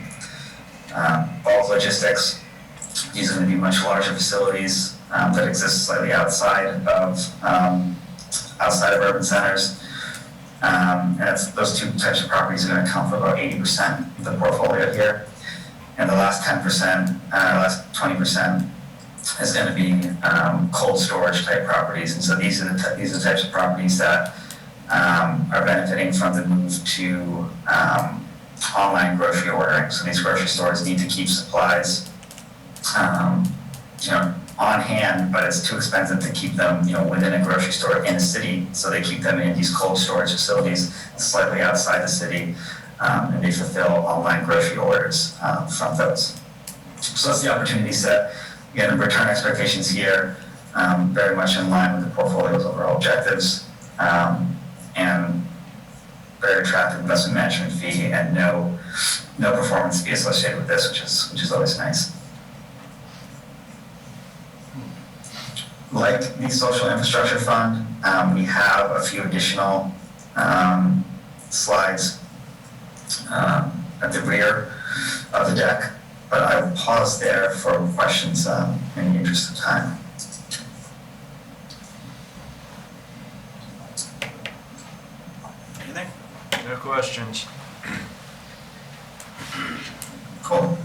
Speaker 9: Bulk logistics, these are going to be much larger facilities that exist slightly outside of urban centers. And those two types of properties are going to account for about 80% of the portfolio here. And the last 10%, last 20% is going to be cold storage type properties. And so these are the types of properties that are benefiting from the move to online grocery ordering. So these grocery stores need to keep supplies on hand, but it's too expensive to keep them within a grocery store in a city. So they keep them in these cold storage facilities slightly outside the city, and they fulfill online grocery orders from those. So that's the opportunity set. Again, the return expectations here very much in line with the portfolio's overall objectives, and very attractive investment management fee and no performance fee associated with this, which is always nice. Like the social infrastructure fund, we have a few additional slides at the rear of the deck, but I will pause there for questions in the interest of time.
Speaker 4: Anything? No questions.
Speaker 9: Cool.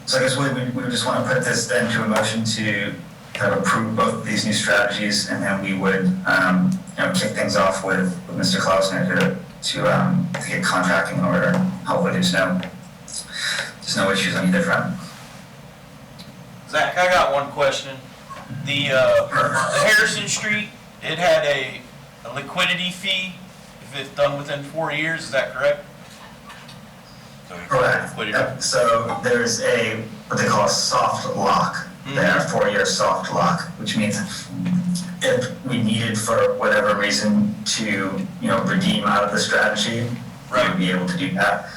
Speaker 9: So I guess we just want to put this then to a motion to kind of approve both of these new strategies, and then we would kick things off with Mr. Klausner to get contracting in order. Hopefully there's no issues on either front.
Speaker 1: Zach, I got one question. The Harrison Street, it had a liquidity fee if it's done within 4 years, is that correct?
Speaker 9: Correct. Yep. So there's what they call a soft lock there, 4-year soft lock, which means if we needed for whatever reason to, redeem out of the strategy, we would be able to do that.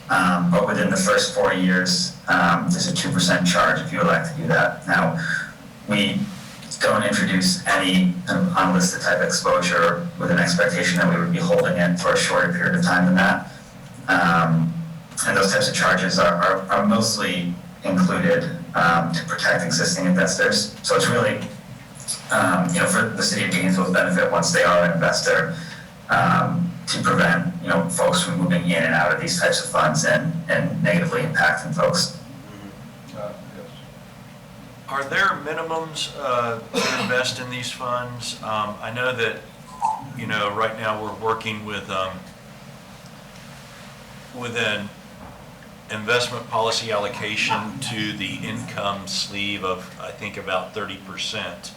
Speaker 9: But within the first 4 years, there's a 2% charge if you would like to do that. Now, we don't introduce any unlisted type exposure with an expectation that we would be holding it for a shorter period of time than that. And those types of charges are mostly included to protect existing investors. So it's really, for the city of Gainesville's benefit once they are an investor, to prevent, folks from moving in and out of these types of funds and negatively impacting folks.
Speaker 3: Yes.
Speaker 4: Are there minimums to invest in these funds? I know that, right now we're working with an investment policy allocation to the income sleeve of, I think, about 30%.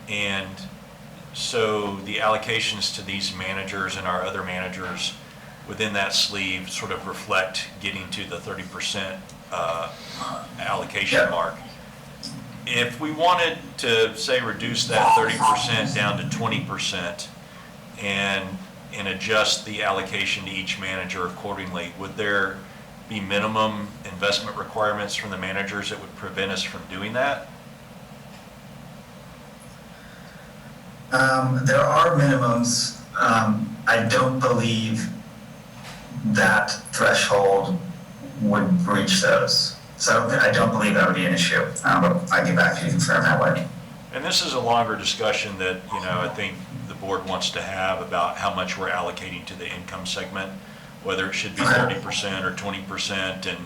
Speaker 4: And so the allocations to these managers and our other managers within that sleeve sort of reflect getting to the 30% allocation mark. If we wanted to, say, reduce that 30% down to 20% and adjust the allocation to each manager accordingly, would there be minimum investment requirements from the managers that would prevent us from doing that?
Speaker 9: There are minimums. I don't believe that threshold would breach those. So I don't believe that would be an issue. But I'd get back to you to confirm that way.
Speaker 4: And this is a longer discussion that, I think the board wants to have about how much we're allocating to the income segment, whether it should be 30% or 20%. And,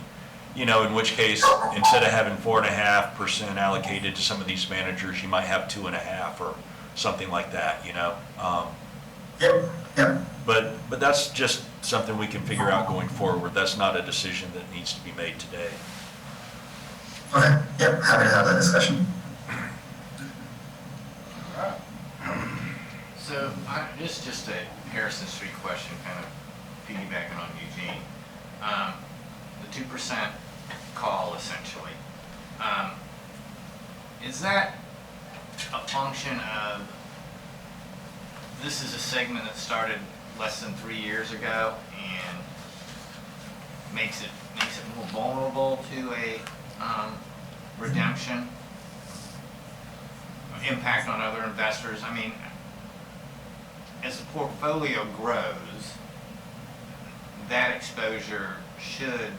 Speaker 4: in which case, instead of having 4.5% allocated to some of these managers, you might have 2.5% or something like that,
Speaker 9: Yep.
Speaker 4: But that's just something we can figure out going forward. That's not a decision that needs to be made today.
Speaker 9: Okay. Yep. Happy to have that discussion.
Speaker 5: So, this is just a Harrison Street question, kind of piggybacking on Eugene. The 2% call, essentially. Is that a function of, this is a segment that started less than 3 years ago and makes it more vulnerable to a redemption, impact on other investors? I mean, as the portfolio grows, that exposure should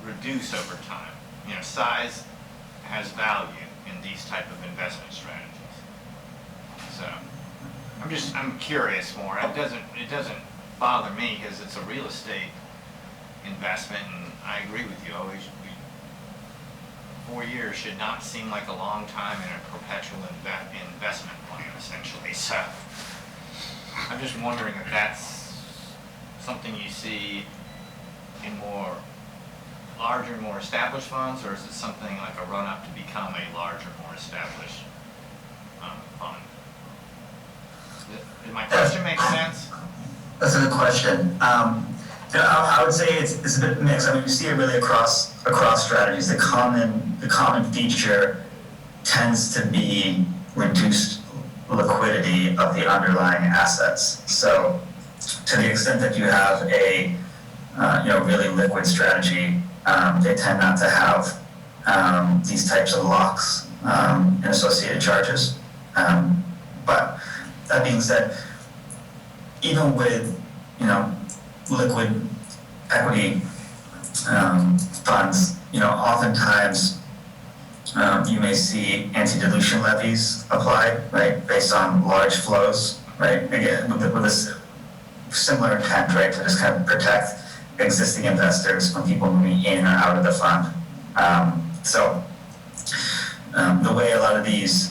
Speaker 5: reduce over time. Size has value in these type of investment strategies. So, I'm curious more. It doesn't bother me because it's a real estate investment, and I agree with you. 4 years should not seem like a long time in a perpetual investment plan, essentially. So, I'm just wondering if that's something you see in more larger, more established funds, or is it something like a run-up to become a larger, more established fund? Did my question make sense?
Speaker 9: That's a good question. I would say it's a bit mixed. I mean, you see it really across strategies. The common feature tends to be reduced liquidity of the underlying assets. So, to the extent that you have a really liquid strategy, they tend not to have these types of locks and associated charges. But that being said, even with liquid equity funds, oftentimes you may see anti-dilution levies applied, right, based on large flows, right? Again, with this similar intent, right, to just kind of protect existing investors from people moving in or out of the fund. So the way a lot of these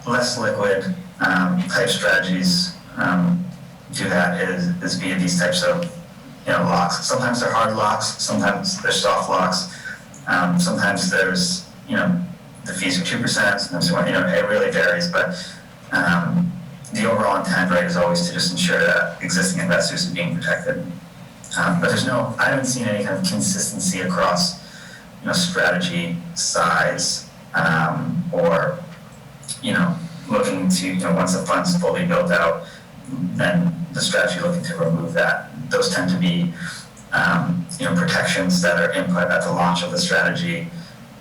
Speaker 9: less liquid type strategies do that is via these types of locks. Sometimes they're hard locks, sometimes they're soft locks, sometimes there's the fees are 2%, sometimes it really varies, but the overall intent, right, is always to just ensure that existing investors are being protected. But I haven't seen any kind of consistency across, strategy, size, or, looking to, once the fund's fully built out, then the strategy looking to remove that. Those tend to be, protections that are input at the launch of the strategy,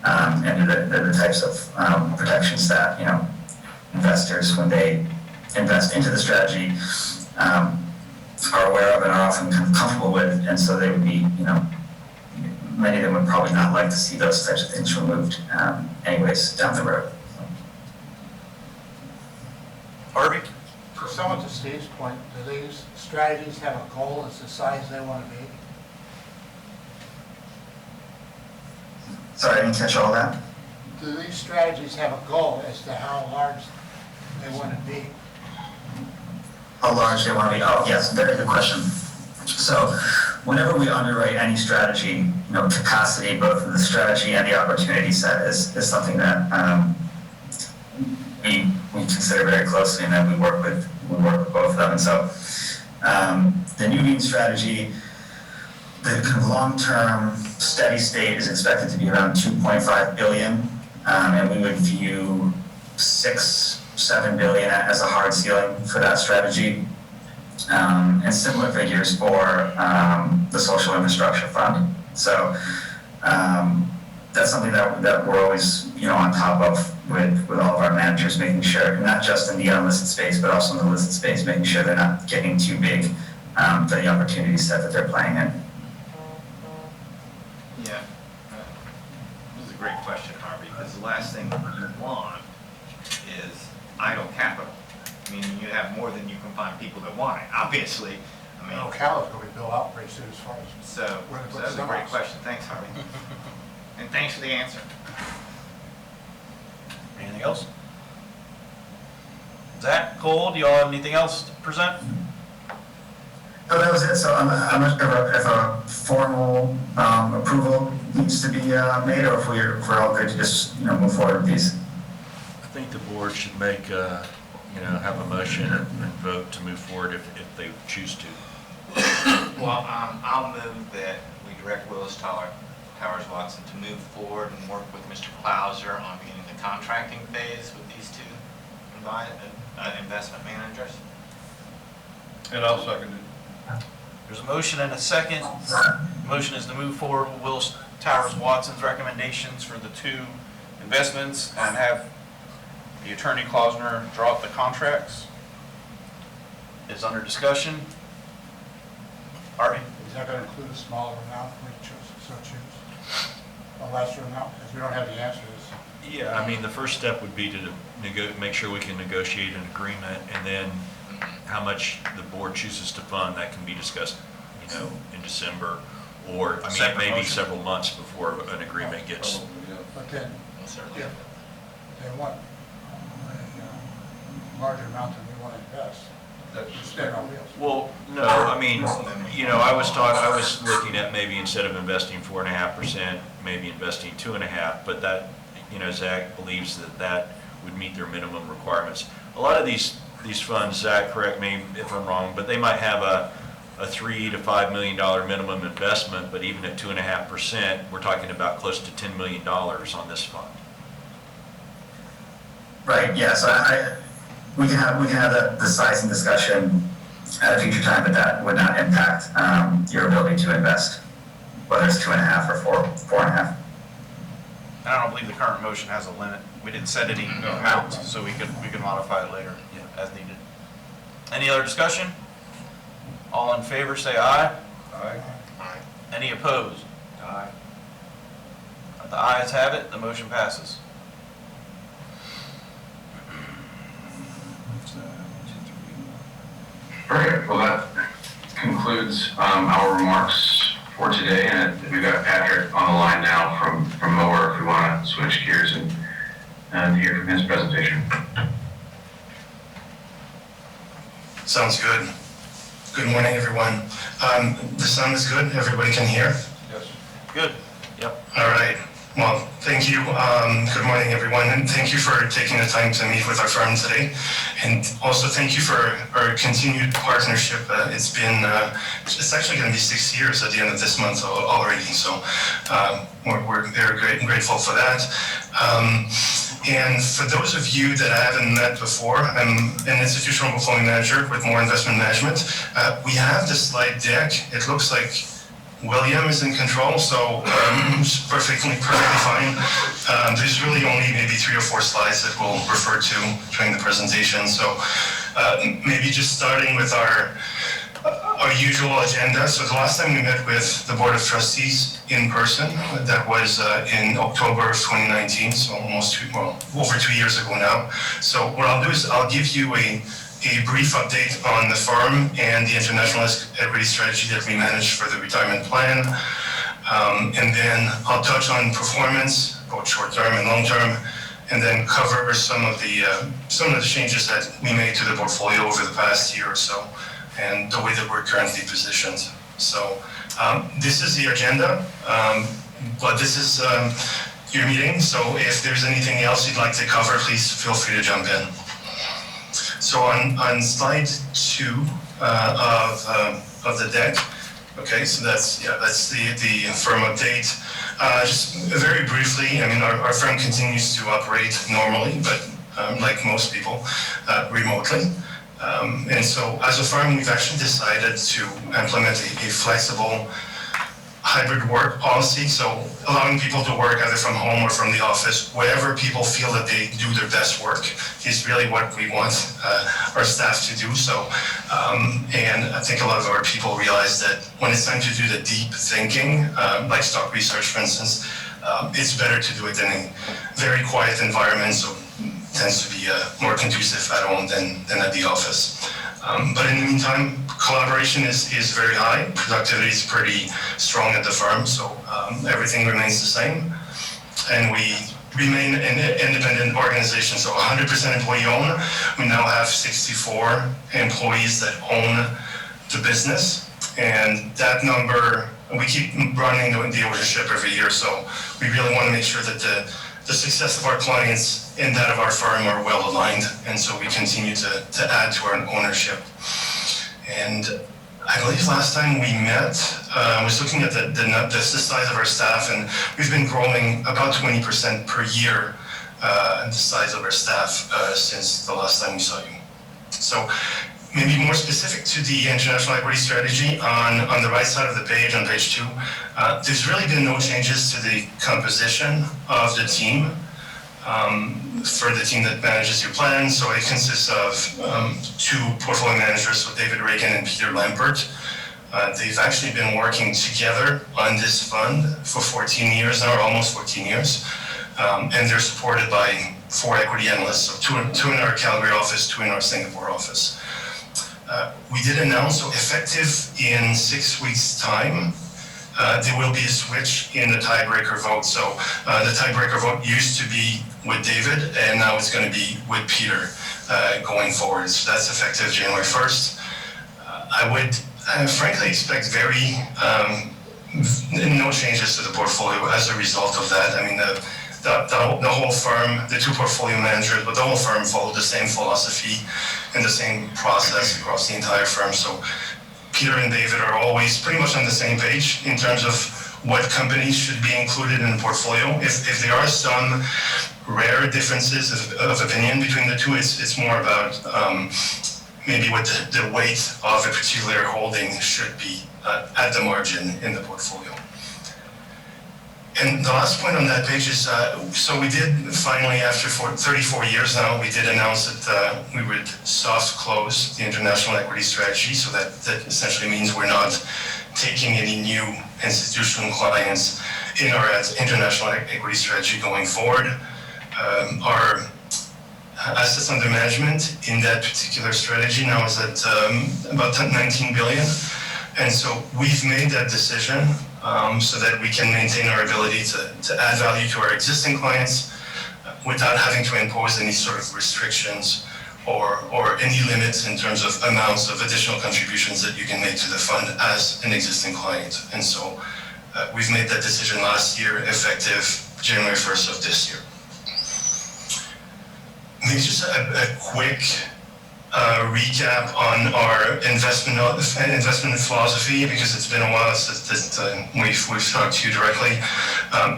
Speaker 9: and the types of protections that, investors, when they invest into the strategy, are aware of and are often comfortable with, and so they would be, many of them would probably not like to see those types of things removed, anyways, down the road.
Speaker 1: Harvey?
Speaker 8: So somewhat to Steve's point, do these strategies have a goal as the size they want to be?
Speaker 9: Sorry, I didn't catch all that.
Speaker 8: Do these strategies have a goal as to how large they want to be?
Speaker 9: How large they want to be? Oh, yes, very good question. So whenever we underwrite any strategy, capacity, both of the strategy and the opportunity set is something that we consider very closely, and then we work with both of them. And so the New Bean strategy, the kind of long-term steady state is expected to be around 2.5 billion, and we would view 6-7 billion as a hard ceiling for that strategy, and similar figures for the social infrastructure fund. So that's something that we're always on top of with all of our managers, making sure, not just in the unlisted space, but also in the listed space, making sure they're not getting too big for the opportunity set that they're playing in.
Speaker 5: Yeah, this is a great question, Harvey, because the last thing you want is idle capital. I mean, you have more than you can find people that want it, obviously. I mean,
Speaker 8: Ocala's going to be built out pretty soon as far as.
Speaker 5: so that's a great question. Thanks, Harvey. And thanks for the answer.
Speaker 1: Anything else? Zach, Cole, do y'all have anything else to present?
Speaker 9: No, that was it. So I'm not sure if a formal approval needs to be made, or if we're all good to just move forward with these.
Speaker 4: I think the board should make, have a motion and vote to move forward if they choose to.
Speaker 5: Well, I'll move that we direct Willis Towers Watson to move forward and work with Mr. Clauser on beginning the contracting phase with these two investment managers.
Speaker 3: And I'll second it.
Speaker 1: There's a motion and a second. The motion is to move forward with Willis Towers Watson's recommendations for the two investments and have the attorney Klausner draw up the contracts. Is under discussion. Harvey?
Speaker 8: Is that going to include a smaller amount if we so choose? A lesser amount, because we don't have the answers.
Speaker 4: Yeah, I mean, the first step would be to make sure we can negotiate an agreement, and then how much the board chooses to fund, that can be discussed, in December, or, I mean, it may be several months before an agreement gets.
Speaker 8: But then, if they want a larger amount than we want to invest, stand on wheels.
Speaker 4: Well, no, I mean, I was looking at maybe instead of investing 4.5%, maybe investing 2.5%, but that, Zach believes that would meet their minimum requirements. A lot of these funds, Zach, correct me if I'm wrong, but they might have a $3 to $5 million minimum investment, but even at 2.5%, we're talking about close to $10 million on this fund.
Speaker 9: Right. Yeah. So we can have the sizing discussion at a future time, but that would not impact your ability to invest, whether it's 2.5 or 4.5.
Speaker 1: I don't believe the current motion has a limit. We didn't set any amount, so we could modify it later as needed. Any other discussion? All in favor, say aye.
Speaker 3: Aye.
Speaker 5: Aye.
Speaker 1: Any opposed? Aye. The ayes have it. The motion passes.
Speaker 7: Perfect. Well, that concludes our remarks for today, and we've got Patrick on the line now from Mower if we want to switch gears and hear from his presentation.
Speaker 10: Sounds good. Good morning, everyone. The sound is good? Everybody can hear?
Speaker 3: Yes.
Speaker 1: Good. Yep.
Speaker 10: All right. Well, thank you. Good morning, everyone, and thank you for taking the time to meet with our firm today. And also thank you for our continued partnership. It's it's actually going to be 6 years at the end of this month already, so we're very grateful for that. And for those of you that I haven't met before, I'm an institutional portfolio manager with More Investment Management. We have the slide deck. It looks like William is in control, so it's perfectly fine. There's really only maybe 3 or 4 slides that we'll refer to during the presentation. So maybe just starting with our usual agenda. So the last time we met with the Board of Trustees in person, that was in October of 2019, so over 2 years ago now. So what I'll do is I'll give you a brief update on the firm and the international equity strategy that we manage for the retirement plan. And then I'll touch on performance, both short-term and long-term, and then cover some of the changes that we made to the portfolio over the past year or so, and the way that we're currently positioned. So this is the agenda, but this is your meeting, so if there's anything else you'd like to cover, please feel free to jump in. So on slide 2 of the deck, okay, so that's the firm update. Just very briefly, I mean, our firm continues to operate normally, but like most people, remotely. And so as a firm, we've actually decided to implement a flexible hybrid work policy, so allowing people to work either from home or from the office, wherever people feel that they do their best work is really what we want our staff to do. So, and I think a lot of our people realize that when it's time to do the deep thinking, like stock research, for instance, it's better to do it in a very quiet environment, so it tends to be more conducive at home than at the office. But in the meantime, collaboration is very high. Productivity is pretty strong at the firm, so everything remains the same. And we remain an independent organization, so 100% employee owned. We now have 64 employees that own the business, and that number, we keep running the ownership every year, so we really want to make sure that the success of our clients and that of our firm are well aligned, and so we continue to add to our ownership. And I believe last time we met, I was looking at the size of our staff, and we've been growing about 20% per year the size of our staff since the last time we saw you. So maybe more specific to the international equity strategy, on the right side of the page, on page 2, there's really been no changes to the composition of the team. For the team that manages your plan, so it consists of 2 portfolio managers, so David Reagan and Peter Lampert. They've actually been working together on this fund for 14 years now, or almost 14 years, and they're supported by 4 equity analysts, so 2 in our Calgary office, 2 in our Singapore office. We did announce, so effective in 6 weeks' time, there will be a switch in the tiebreaker vote. So the tiebreaker vote used to be with David, and now it's going to be with Peter going forward. So that's effective January 1st. I would frankly expect no changes to the portfolio as a result of that. I mean, the whole firm, the 2 portfolio managers, but the whole firm followed the same philosophy and the same process across the entire firm. So Peter and David are always pretty much on the same page in terms of what companies should be included in the portfolio. If there are some rare differences of opinion between the 2, it's more about maybe what the weight of a particular holding should be at the margin in the portfolio. And the last point on that page is, so we did finally, after 34 years now, we did announce that we would soft close the international equity strategy, so that essentially means we're not taking any new institutional clients in our international equity strategy going forward. Our assets under management in that particular strategy now is at about 19 billion. And so we've made that decision so that we can maintain our ability to add value to our existing clients without having to impose any sort of restrictions or any limits in terms of amounts of additional contributions that you can make to the fund as an existing client. And so we've made that decision last year, effective January 1st of this year. Maybe just a quick recap on our investment philosophy, because it's been a while since we've talked to you directly.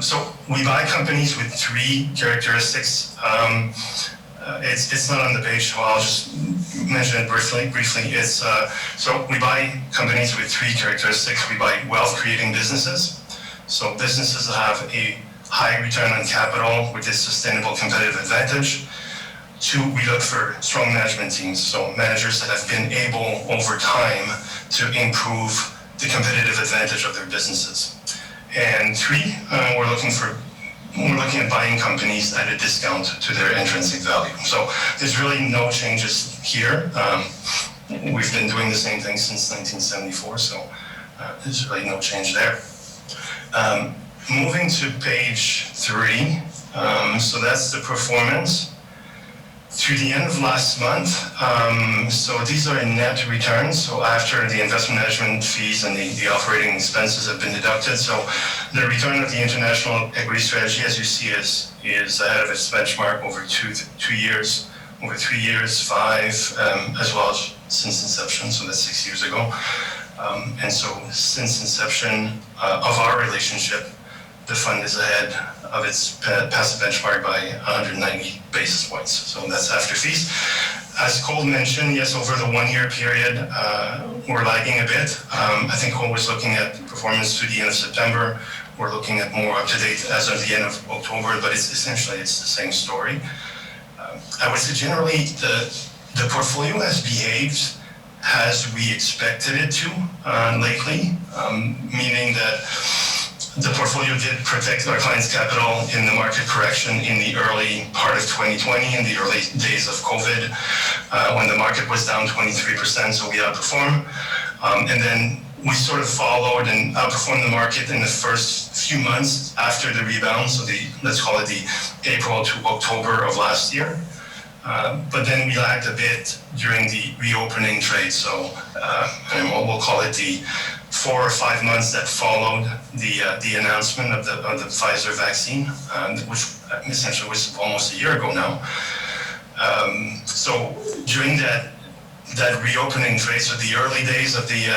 Speaker 10: So we buy companies with three characteristics. It's not on the page, so I'll just mention it briefly. It's so we buy companies with three characteristics. We buy wealth-creating businesses, so businesses that have a high return on capital with a sustainable competitive advantage. Two, we look for strong management teams, so managers that have been able over time to improve the competitive advantage of their businesses. And three, we're looking at buying companies at a discount to their intrinsic value. So there's really no changes here. We've been doing the same thing since 1974, so there's really no change there. Moving to page 3, so that's the performance. To the end of last month, so these are net returns, so after the investment management fees and the operating expenses have been deducted. So the return of the international equity strategy, as you see, is ahead of its benchmark over two years, over 3 years, 5, as well as since inception, so that's 6 years ago. And so since inception of our relationship, the fund is ahead of its past benchmark by 190 basis points. So that's after fees. As Cole mentioned, yes, over the 1 year period, we're lagging a bit. I think Cole was looking at performance to the end of September. We're looking at more up to date as of the end of October, but it's essentially the same story. I would say generally the portfolio has behaved as we expected it to lately, meaning that the portfolio did protect our clients' capital in the market correction in the early part of 2020, in the early days of COVID, when the market was down 23%, so we outperformed. And then we sort of followed and outperformed the market in the first few months after the rebound, so let's call it the April to October of last year. But then we lagged a bit during the reopening trade, so we'll call it the 4 or 5 months that followed the announcement of the Pfizer vaccine, which essentially was almost a year ago now. So during that reopening trade, so the early days of the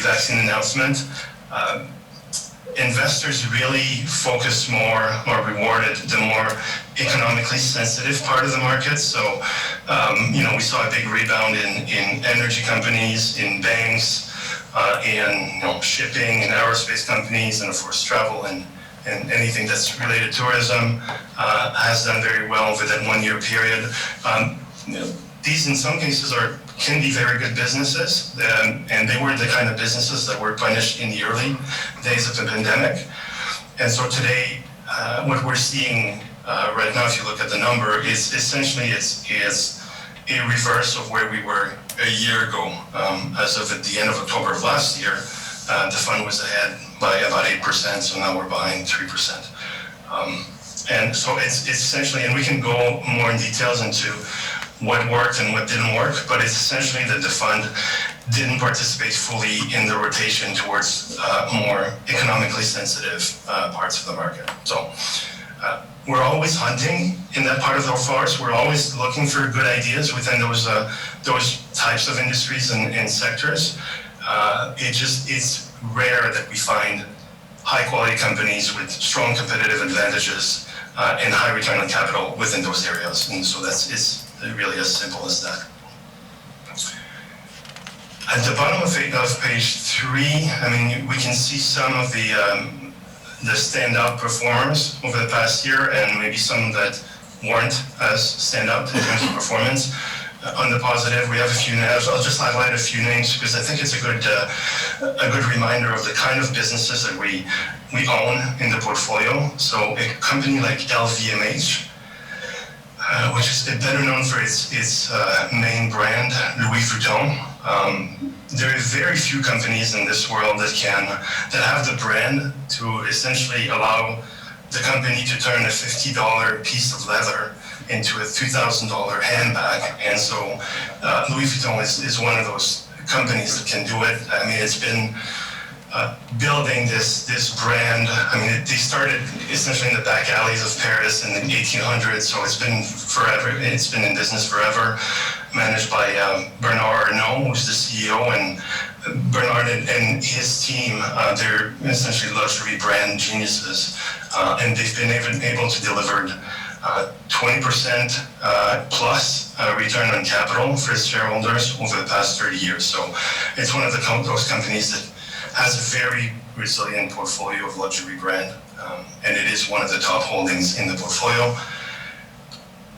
Speaker 10: vaccine announcement, investors really focused more or rewarded the more economically sensitive part of the market. So, we saw a big rebound in energy companies, in banks, in shipping and aerospace companies, and of course travel and anything that's related to tourism has done very well over that 1 year period. These in some cases can be very good businesses, and they were the kind of businesses that were punished in the early days of the pandemic. And so today, what we're seeing right now, if you look at the number, is essentially it's a reverse of where we were a year ago. As of at the end of October of last year, the fund was ahead by about 8%, so now we're behind 3%. And so it's essentially, and we can go more in details into what worked and what didn't work, but it's essentially that the fund didn't participate fully in the rotation towards more economically sensitive parts of the market. So we're always hunting in that part of the forest. We're always looking for good ideas within those types of industries and sectors. It's rare that we find high quality companies with strong competitive advantages and high return on capital within those areas. And so it's really as simple as that. At the bottom of page 3, we can see some of the standout performers over the past year, and maybe some that weren't as standout in terms of performance. On the positive, we have a few names. I'll just highlight a few names because I think it's a good reminder of the kind of businesses that we own in the portfolio. So a company like LVMH, which is better known for its main brand, Louis Vuitton. There are very few companies in this world that have the brand to essentially allow the company to turn a $50 piece of leather into a $2,000 handbag. And so Louis Vuitton is one of those companies that can do it. It's been building this brand. I mean, they started essentially in the back alleys of Paris in the 1800s, so it's been forever. It's been in business forever. Managed by Bernard Arnault, who's the CEO, and Bernard and his team, they're essentially luxury brand geniuses, and they've been able to deliver 20% plus return on capital for its shareholders over the past 30 years. So it's one of those companies that has a very resilient portfolio of luxury brand, and it is one of the top holdings in the portfolio.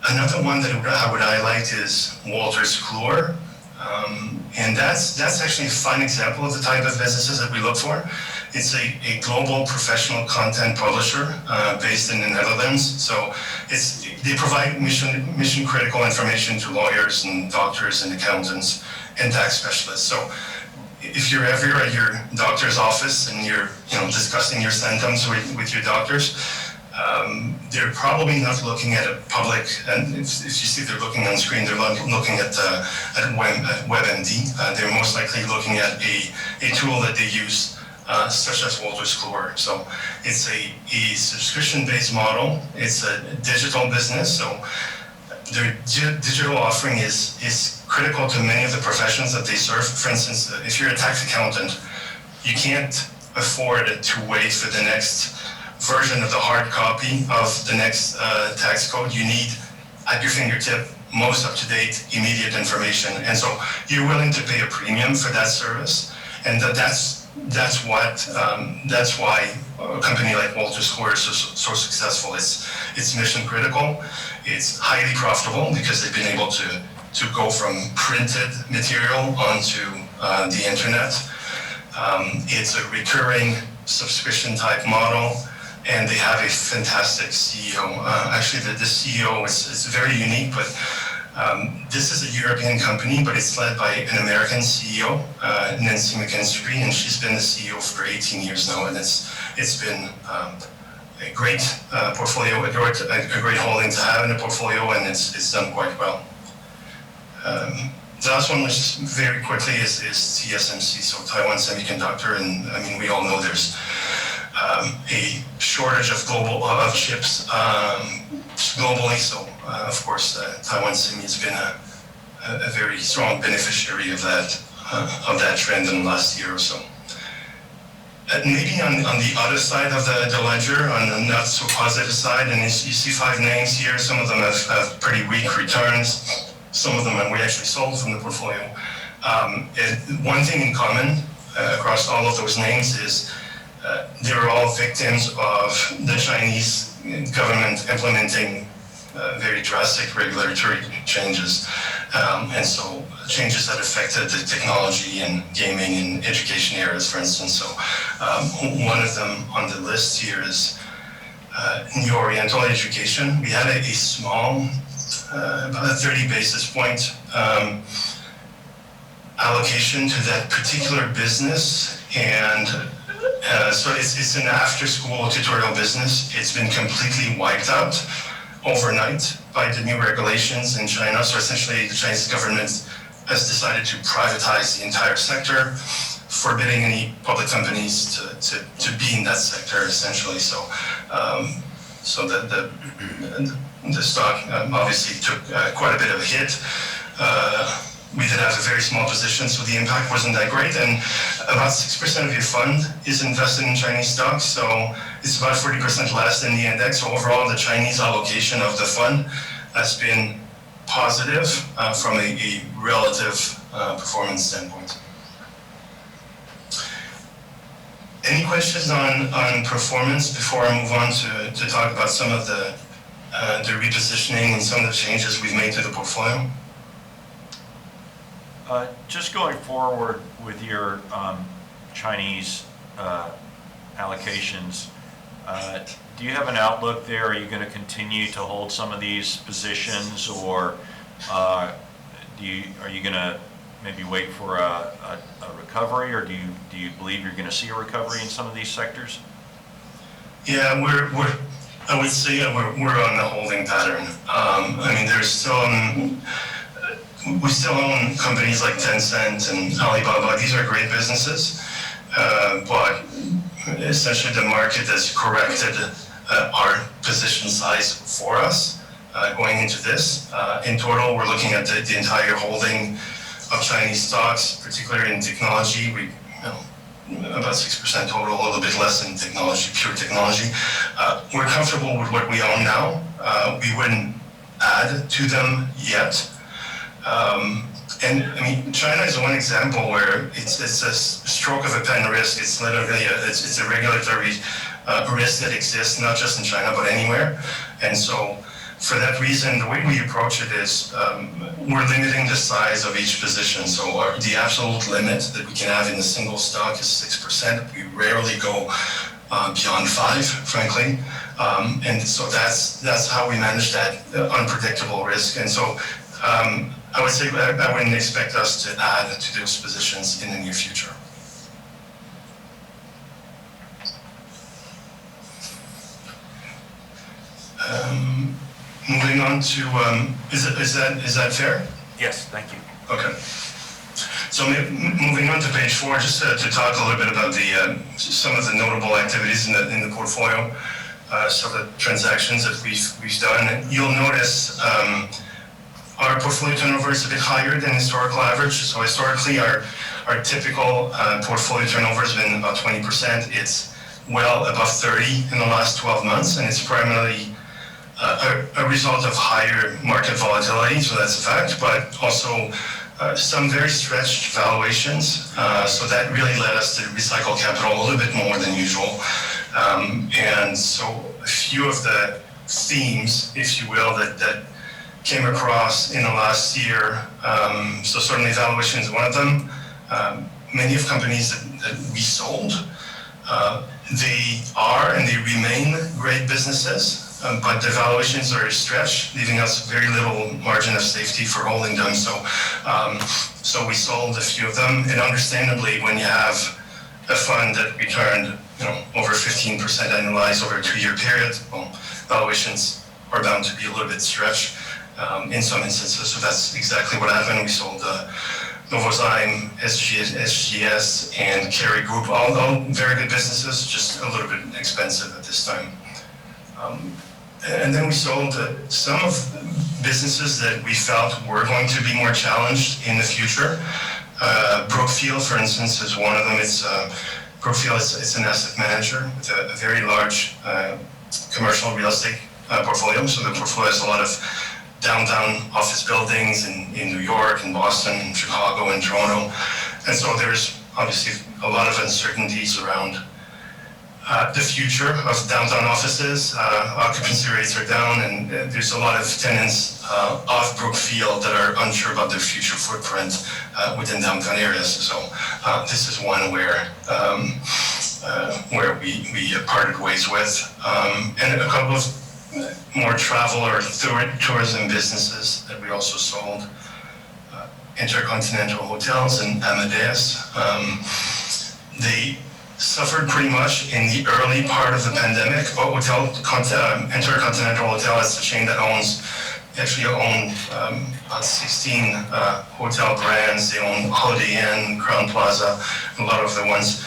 Speaker 10: Another one that I would highlight is Wolters Kluwer, and that's actually a fine example of the type of businesses that we look for. It's a global professional content publisher based in the Netherlands. So they provide mission critical information to lawyers and doctors and accountants and tax specialists. So if you're ever at your doctor's office and you're discussing your symptoms with your doctors, they're probably not looking at a public, and if you see they're looking on screen, they're looking at WebMD. They're most likely looking at a tool that they use, such as Wolters Kluwer. So it's a subscription-based model. It's a digital business, so their digital offering is critical to many of the professions that they serve. For instance, if you're a tax accountant, you can't afford to wait for the next version of the hard copy of the next tax code. You need at your fingertip most up-to-date immediate information, and so you're willing to pay a premium for that service, and that's why a company like Wolters Kluwer is so successful. It's mission critical, it's highly profitable because they've been able to go from printed material onto the internet. It's a recurring subscription type model, and they have a fantastic CEO. Actually, the CEO is very unique, but this is a European company, but it's led by an American CEO, Nancy McKinstry, and she's been the CEO for 18 years now, and it's been a great portfolio, a great holding to have in the portfolio, and it's done quite well. The last one, just very quickly, is TSMC, so Taiwan Semiconductor, and I mean, we all know there's a shortage of chips globally, so of course Taiwan Semi has been a very strong beneficiary of that trend in the last year or so. Maybe on the other side of the ledger, on the not so positive side, and you see 5 names here. Some of them have pretty weak returns. Some of them we actually sold from the portfolio. One thing in common across all of those names is they were all victims of the Chinese government implementing very drastic regulatory changes, and so changes that affected the technology and gaming and education areas, for instance. So one of them on the list here is New Oriental Education. We had a small, about a 30 basis point allocation to that particular business, and so it's an after-school tutorial business. It's been completely wiped out overnight by the new regulations in China. So essentially, the Chinese government has decided to privatize the entire sector, forbidding any public companies to be in that sector, essentially. So, so the stock obviously took quite a bit of a hit. We did have a very small position, so the impact wasn't that great. And about 6% of your fund is invested in Chinese stocks, so it's about 40% less than the index. So overall, the Chinese allocation of the fund has been positive from a relative performance standpoint. Any questions on performance before I move on to talk about some of the repositioning and some of the changes we've made to the portfolio?
Speaker 4: Just going forward with your Chinese allocations, do you have an outlook there? Are you going to continue to hold some of these positions, or are you going to maybe wait for a recovery, or do you believe you're going to see a recovery in some of these sectors?
Speaker 10: Yeah, I would say we're on the holding pattern. I mean, there's still we still own companies like Tencent and Alibaba. These are great businesses. but essentially the market has corrected our position size for us going into this. In total, we're looking at the entire holding of Chinese stocks, particularly in technology. About 6% total, a little bit less in technology, pure technology. We're comfortable with what we own now. We wouldn't add to them yet. And I mean, China is one example where it's a stroke of a pen risk. It's literally it's a regulatory risk that exists not just in China but anywhere. And so, for that reason, the way we approach it is we're limiting the size of each position. So the absolute limit that we can have in a single stock is 6%. We rarely go beyond 5%, frankly. And so that's how we manage that unpredictable risk. And so I would say I wouldn't expect us to add to those positions in the near future. Moving on to, is that fair?
Speaker 4: Yes, thank you.
Speaker 10: Okay. So moving on to page 4, just to talk a little bit about some of the notable activities in the portfolio, some of the transactions that we've done. And you'll notice our portfolio turnover is a bit higher than historical average. So historically, our typical portfolio turnover has been about 20%. It's well above 30 in the last 12 months, and it's primarily a result of higher market volatility, so that's a fact, but also some very stretched valuations. So that really led us to recycle capital a little bit more than usual. And so a few of the themes, if you will, that came across in the last year, so certainly valuation is one of them. Many of companies that we sold, they are and they remain great businesses. But the valuations are stretched, leaving us very little margin of safety for holding them. So we sold a few of them, and understandably, when you have a fund that returned, over 15% annualized over a 2-year period, well, valuations are bound to be a little bit stretched in some instances. So that's exactly what happened. We sold Novozyme, SGS, and Carey Group, all very good businesses, just a little bit expensive at this time. And then we sold some of the businesses that we felt were going to be more challenged in the future. Brookfield, for instance, is one of them. Brookfield is an asset manager with a very large commercial real estate portfolio. So the portfolio has a lot of downtown office buildings in New York, in Boston, in Chicago, and Toronto. And so there's obviously a lot of uncertainties around the future of downtown offices. Occupancy rates are down, and there's a lot of tenants off Brookfield that are unsure about their future footprint within downtown areas. So this is one where we parted ways with, and a couple of more travel or tourism businesses that we also sold. Intercontinental Hotels and Amadeus. They suffered pretty much in the early part of the pandemic. Intercontinental Hotel is the chain that actually own about 16 hotel brands. They own Holiday Inn, Crown Plaza, a lot of the ones.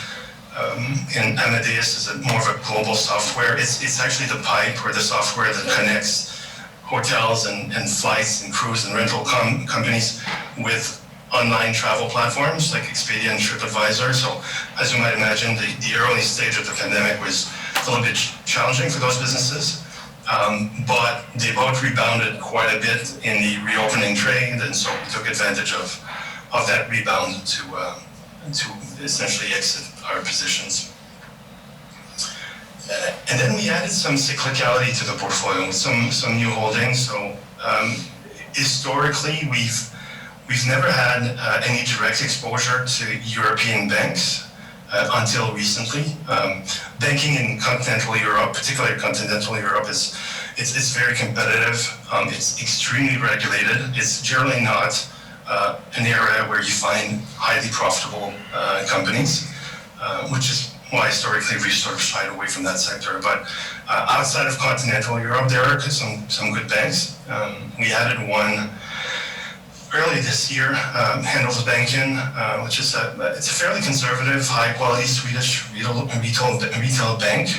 Speaker 10: And Amadeus is more of a global software. It's actually the pipe or the software that connects hotels and flights and cruise and rental companies with online travel platforms like Expedia and TripAdvisor. So as you might imagine, the early stage of the pandemic was a little bit challenging for those businesses. But they both rebounded quite a bit in the reopening trade, and so we took advantage of that rebound to essentially exit our positions. And then we added some cyclicality to the portfolio with some new holdings. So historically, we've never had any direct exposure to European banks until recently. Banking in continental Europe, particularly continental Europe, it's very competitive. It's extremely regulated. It's generally not an area where you find highly profitable companies, which is why historically we sort of shied away from that sector. But outside of continental Europe, there are some good banks. We added one early this year, Handelsbanken, which is it's a fairly conservative, high-quality Swedish retail bank.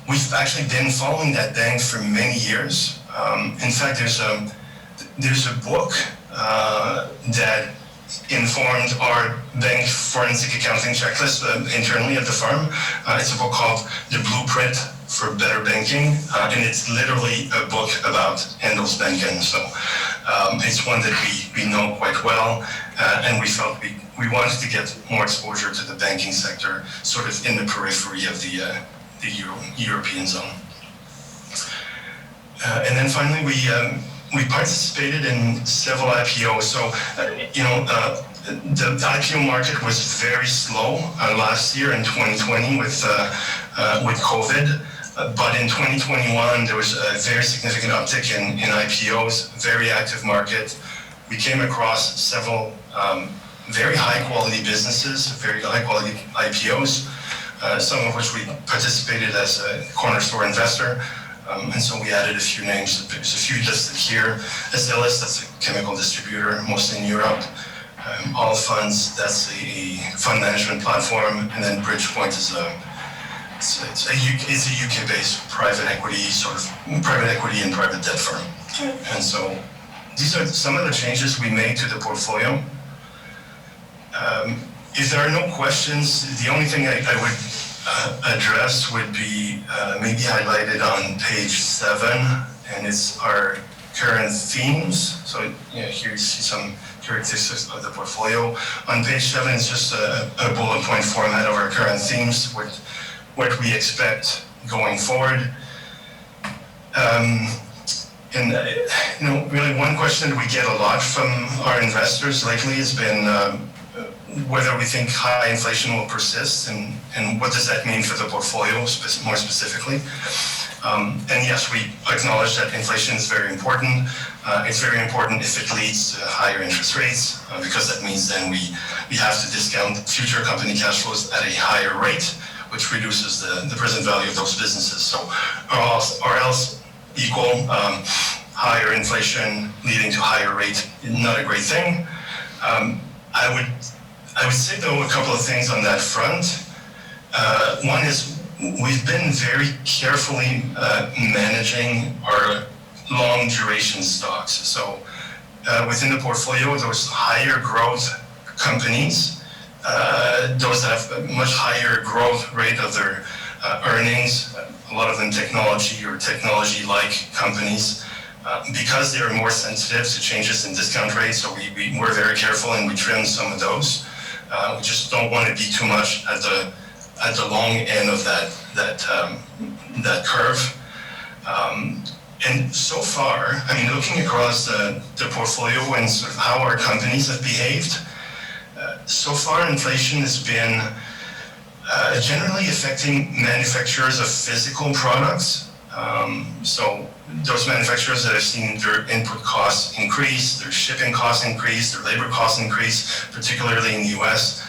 Speaker 10: We've actually been following that bank for many years. In fact, there's a book that informed our bank forensic accounting checklist internally at the firm. It's a book called The Blueprint for Better Banking, and it's literally a book about Handelsbanken. So it's one that we know quite well, and we felt we wanted to get more exposure to the banking sector, sort of in the periphery of the European zone. And then finally, we participated in several IPOs. So, the IPO market was very slow last year in 2020 with COVID. But in 2021, there was a very significant uptick in IPOs, very active market. We came across several very high-quality businesses, very high-quality IPOs, some of which we participated as a cornerstone investor. And so we added a few names. There's a few listed here. Azelis, that's a chemical distributor, mostly in Europe. All Funds, that's a fund management platform. And then Bridgepoint is it's a UK-based private equity, sort of private equity and private debt firm. And so these are some of the changes we made to the portfolio. If there are no questions, the only thing I would address would be maybe highlighted on page 7, and it's our current themes. So here you see some characteristics of the portfolio. On page 7, it's just a bullet point format of our current themes, what we expect going forward. Really one question that we get a lot from our investors lately has been whether we think high inflation will persist, and what does that mean for the portfolio more specifically. And yes, we acknowledge that inflation is very important. It's very important if it leads to higher interest rates, because that means then we have to discount future company cash flows at a higher rate, which reduces the present value of those businesses. So, or else equal higher inflation leading to higher rate, not a great thing. I would say, though, a couple of things on that front. One is we've been very carefully managing our long duration stocks. So within the portfolio, those higher growth companies, those that have a much higher growth rate of their earnings, a lot of them technology or technology-like companies, because they're more sensitive to changes in discount rates, so we're very careful and we trim some of those. We just don't want to be too much at the long end of that curve. And so far, I mean, looking across the portfolio and sort of how our companies have behaved, so far inflation has been generally affecting manufacturers of physical products. So those manufacturers that have seen their input costs increase, their shipping costs increase, their labor costs increase, particularly in the US.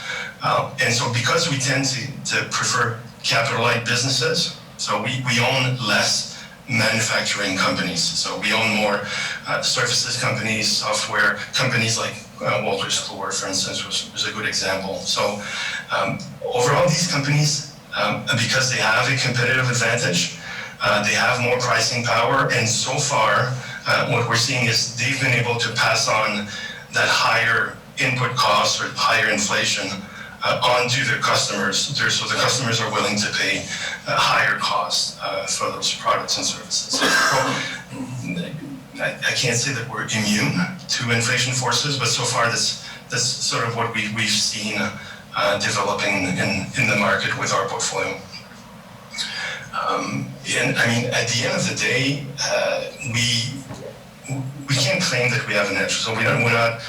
Speaker 10: And so because we tend to prefer capital-light businesses, so we own less manufacturing companies. So we own more services companies, software companies like Wolters Kluwer, for instance, was a good example. So overall, these companies, because they have a competitive advantage, they have more pricing power, and so far, what we're seeing is they've been able to pass on that higher input costs or higher inflation onto their customers. So the customers are willing to pay higher costs for those products and services. So, I can't say that we're immune to inflation forces, but so far that's sort of what we've seen developing in the market with our portfolio. And I mean, at the end of the day, we can't claim that we have an edge. So we're not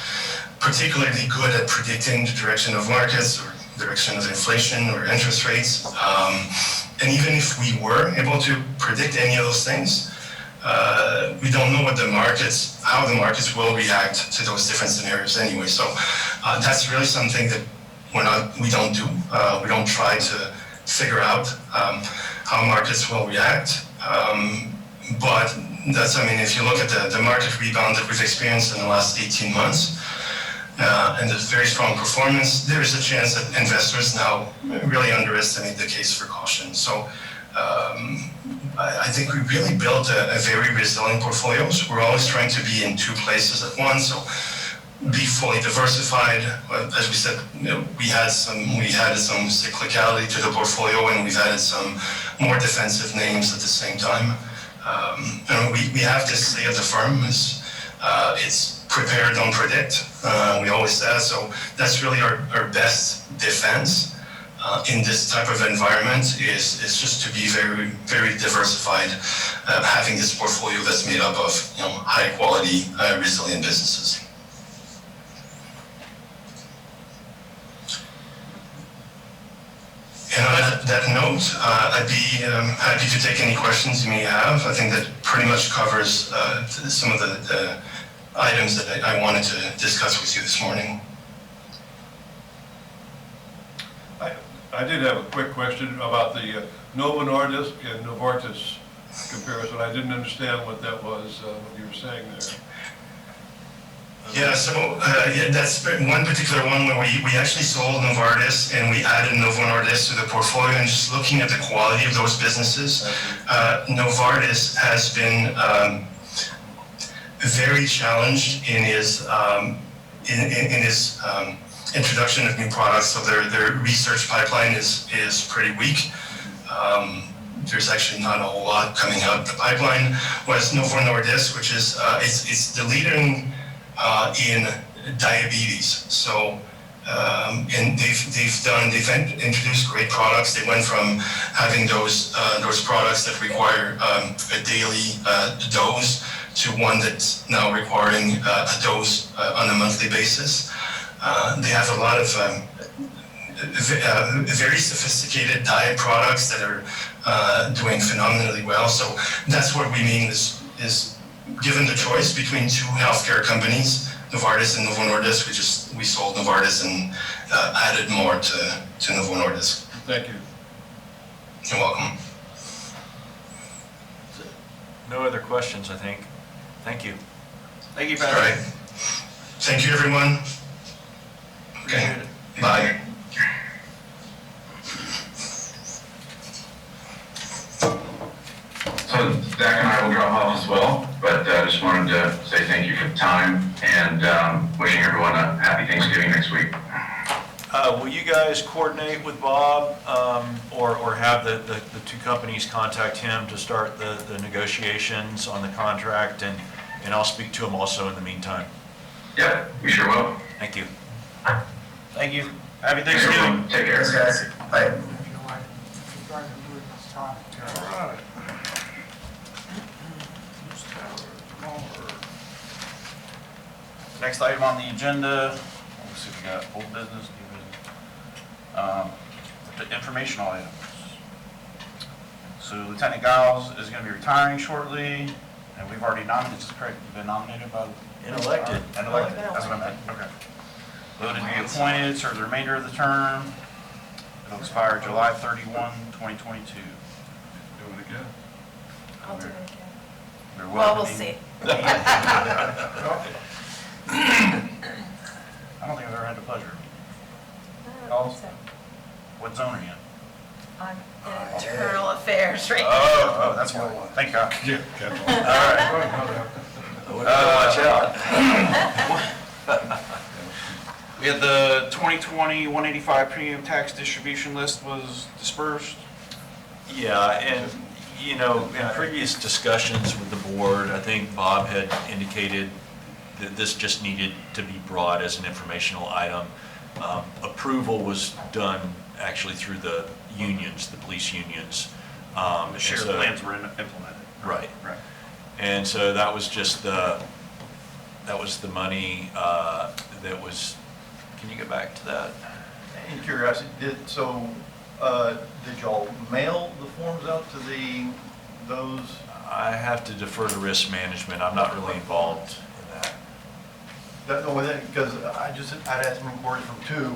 Speaker 10: particularly good at predicting the direction of markets or direction of inflation or interest rates. And even if we were able to predict any of those things, we don't know how the markets will react to those different scenarios anyway. So that's really something that we don't do. We don't try to figure out how markets will react. But that's, I mean, if you look at the market rebound that we've experienced in the last 18 months, and the very strong performance, there is a chance that investors now really underestimate the case for caution. So I think we really built a very resilient portfolio. So we're always trying to be in two places at once. So be fully diversified. As we said, we had some cyclicality to the portfolio, and we've added some more defensive names at the same time. And we have this say of the firm is it's prepare, don't predict. We always say so. That's really our best defense in this type of environment is just to be very, very diversified, having this portfolio that's made up of high quality, resilient businesses. And on that note, I'd be happy to take any questions you may have. I think that pretty much covers some of the items that I wanted to discuss with you this morning.
Speaker 3: I did have a quick question about the Novo Nordisk and Novartis comparison. I didn't understand what that was, what you were saying there.
Speaker 10: Yeah, so that's one particular one where we actually sold Novartis and we added Novo Nordisk to the portfolio, and just looking at the quality of those businesses, Novartis has been very challenged in his introduction of new products. So their research pipeline is pretty weak. There's actually not a whole lot coming out of the pipeline. Whereas Novo Nordisk, which is it's the leader in diabetes. So and they've introduced great products. They went from having those products that require a daily dose to one that's now requiring a dose on a monthly basis. They have a lot of very sophisticated diet products that are doing phenomenally well. So that's what we mean is given the choice between two healthcare companies, Novartis and Novo Nordisk, we sold Novartis and added more to Novo Nordisk.
Speaker 3: Thank you.
Speaker 10: You're welcome.
Speaker 4: No other questions, I think. Thank you.
Speaker 1: Thank you,
Speaker 10: All
Speaker 1: Patrick.
Speaker 10: right. Thank you, everyone. Okay. Bye.
Speaker 7: So Zach and I will drop off as well, but just wanted to say thank you for the time and wishing everyone a happy Thanksgiving next week.
Speaker 4: Will you guys coordinate with Bob or have the two companies contact him to start the negotiations on the contract, and I'll speak to him also in the meantime.
Speaker 7: Yep, we sure will.
Speaker 4: Thank you.
Speaker 1: Thank you. Happy
Speaker 7: Thanks,
Speaker 1: Thanksgiving.
Speaker 7: everyone. Take care.
Speaker 9: Thanks, guys. Bye.
Speaker 8: You know, I tried to do it this time.
Speaker 1: All right. Next item on the agenda, let's see, we got old business, new business. The informational items. So Lieutenant Giles is going to be retiring shortly, and we've already nominated, is this correct? You've been nominated by?
Speaker 4: And elected.
Speaker 1: And elected, that's what I meant, okay. Voted to be appointed, serve the remainder of the term. It'll expire July 31, 2022.
Speaker 3: Do it again.
Speaker 6: I'll do it again.
Speaker 1: You're
Speaker 6: Well, we'll
Speaker 1: welcome.
Speaker 6: see.
Speaker 1: I don't think I've ever had the pleasure.
Speaker 6: So,
Speaker 1: What zone are you in?
Speaker 6: I'm in internal affairs right now.
Speaker 1: Oh, that's why. Thank God.
Speaker 3: Yeah, that's all.
Speaker 1: All right.
Speaker 4: Watch out.
Speaker 1: We had the 2020 185 premium tax distribution list was dispersed.
Speaker 4: Yeah, and, you know, in previous discussions with the board, I think Bob had indicated that this just needed to be brought as an informational item. Approval was done actually through the unions, the police unions.
Speaker 1: The shared plans were implemented.
Speaker 4: Right.
Speaker 1: Right.
Speaker 4: And so that was just that was the money that was, can you go back to that?
Speaker 2: In curiosity, did y'all mail the forms out to those?
Speaker 4: I have to defer to risk management. I'm not really involved in that.
Speaker 2: Because I'd had some inquiries from two,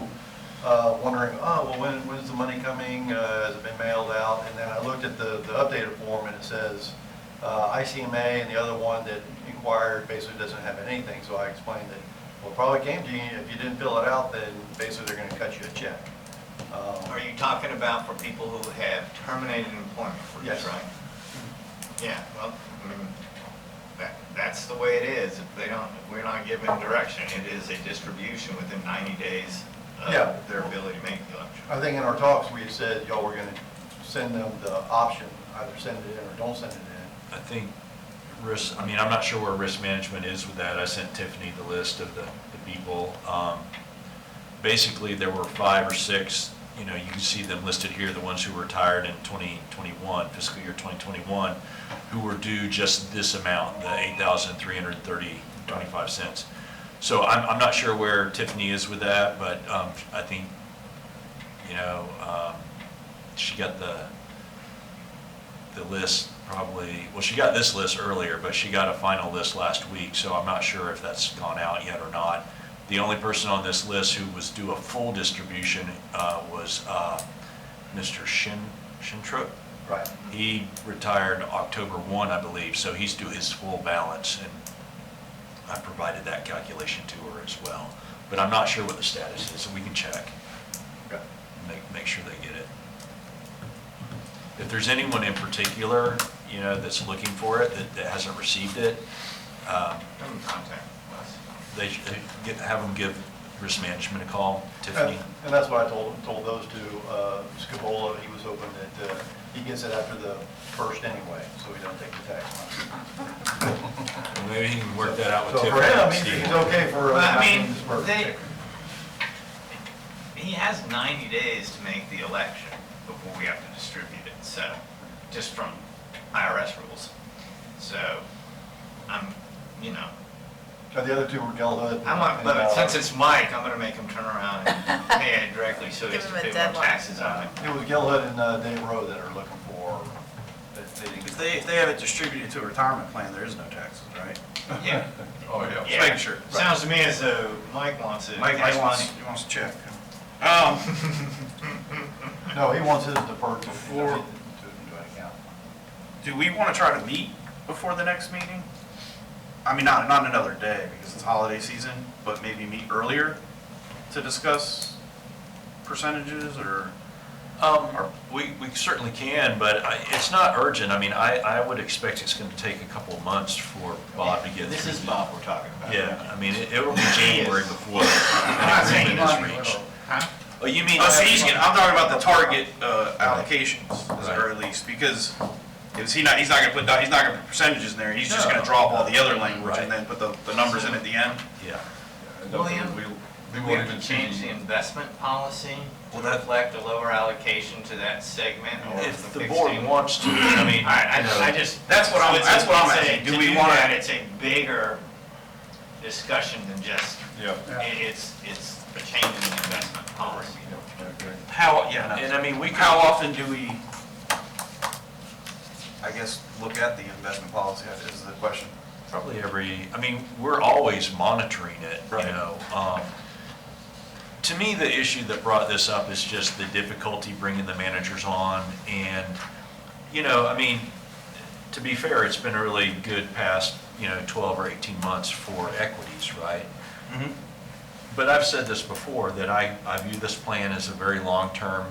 Speaker 2: wondering, when's the money coming? Has it been mailed out? And then I looked at the updated form and it says ICMA and the other one that inquired basically doesn't have anything, so I explained that, well, probably came to you, if you didn't fill it out, then basically they're gonna cut you a check.
Speaker 5: Are you talking about for people who have terminated employment for this,
Speaker 2: Yes.
Speaker 5: right? Yeah, well, I mean, that's the way it is. If we're not given direction, it is a distribution within 90 days
Speaker 2: Yeah.
Speaker 5: of their ability to make the election.
Speaker 2: I think in our talks, we said, y'all were gonna send them the option, either send it in or don't send it in.
Speaker 4: I think risk, I mean, I'm not sure where risk management is with that. I sent Tiffany the list of the people. Basically, there were 5 or 6, you know, you can see them listed here, the ones who were retired in 2021, fiscal year 2021, who were due just this amount, the $8,330.25. So I'm not sure where Tiffany is with that, but I think, you know, she got the list probably, well, she got this list earlier, but she got a final list last week, so I'm not sure if that's gone out yet or not. The only person on this list who was due a full distribution was Mr. Shintrup.
Speaker 2: Right.
Speaker 4: He retired October 1, I believe, so he's due his full balance, and I provided that calculation to her as well. But I'm not sure what the status is, so we can check,
Speaker 2: Okay.
Speaker 4: make sure they get it. If there's anyone in particular, you know, that's looking for it, that hasn't received it,
Speaker 5: Come contact us.
Speaker 4: they should have them give risk management a call, Tiffany.
Speaker 2: And that's what I told those two, Scabola, he was hoping that he gets it after the first anyway, so he don't take the tax money.
Speaker 4: Maybe he can work that out with
Speaker 2: So
Speaker 4: Tiffany.
Speaker 2: for him,
Speaker 4: and
Speaker 2: he's
Speaker 4: see.
Speaker 2: okay for.
Speaker 5: Well, I
Speaker 2: not
Speaker 5: mean,
Speaker 2: being dispersed.
Speaker 5: he has 90 days to make the election before we have to distribute it, so, just from IRS rules. So, you know,
Speaker 2: The other two were Gelhood.
Speaker 5: but since it's Mike, I'm gonna make him turn around and pay it directly, so he
Speaker 6: Give
Speaker 5: has
Speaker 6: him
Speaker 5: to
Speaker 6: a
Speaker 5: pay more
Speaker 6: deadline.
Speaker 5: taxes on it.
Speaker 2: It was Gelhood and Dave Rowe that are looking for, that they didn't
Speaker 1: If
Speaker 2: get.
Speaker 1: they have it distributed to a retirement plan, there is no taxes, right?
Speaker 5: Yeah.
Speaker 3: Oh, yeah.
Speaker 1: Just making sure.
Speaker 5: Sounds to me as though Mike wants it.
Speaker 1: Mike
Speaker 5: Cash
Speaker 1: wants,
Speaker 5: money.
Speaker 1: he wants to check.
Speaker 2: No, he wants his deferred to.
Speaker 1: Before-
Speaker 2: to an account.
Speaker 1: Do we want to try to meet before the next meeting? I mean, not another day because it's holiday season, but maybe meet earlier to discuss percentages or?
Speaker 4: We certainly can, but it's not urgent. I mean, I would expect it's going to take a couple of months for Bob to get
Speaker 5: This
Speaker 4: through.
Speaker 5: is Bob we're talking about.
Speaker 4: Yeah, I mean, it'll be January before
Speaker 5: I'm not
Speaker 4: an
Speaker 5: saying
Speaker 4: agreement is
Speaker 5: money.
Speaker 4: reached.
Speaker 5: Huh?
Speaker 4: Oh, you mean?
Speaker 1: Oh, so I'm talking about the target allocations,
Speaker 4: Right.
Speaker 1: or at least, because he's not gonna put percentages in there, he's just
Speaker 4: No.
Speaker 1: gonna drop all the other language
Speaker 4: Right.
Speaker 1: and then put the numbers in at the end?
Speaker 4: Yeah.
Speaker 5: William,
Speaker 3: We
Speaker 5: we
Speaker 3: won't
Speaker 5: have
Speaker 3: even
Speaker 5: to change
Speaker 3: see.
Speaker 5: the investment policy to
Speaker 4: Well, that-
Speaker 5: reflect a lower allocation to that segment or
Speaker 4: If the
Speaker 5: fixed
Speaker 4: board
Speaker 5: income?
Speaker 4: wants to, I mean,
Speaker 5: I
Speaker 4: you know,
Speaker 5: just.
Speaker 1: That's what I'm
Speaker 5: it's a-
Speaker 1: asking. Do
Speaker 5: to
Speaker 1: we wanna-
Speaker 5: that, It's a bigger discussion than just,
Speaker 3: Yeah.
Speaker 5: it's a change in the investment policy.
Speaker 1: How, yeah,
Speaker 4: and I mean, we
Speaker 1: how
Speaker 4: could,
Speaker 1: often do we, I guess, look at the investment policy is the question.
Speaker 4: probably I mean, we're always monitoring it, you
Speaker 1: Right.
Speaker 4: know. To me, the issue that brought this up is just the difficulty bringing the managers on. And, you know, I mean, to be fair, it's been a really good past, 12 or 18 months for equities, right?
Speaker 1: Mm-hmm.
Speaker 4: But I've said this before, that I view this plan as a very long-term,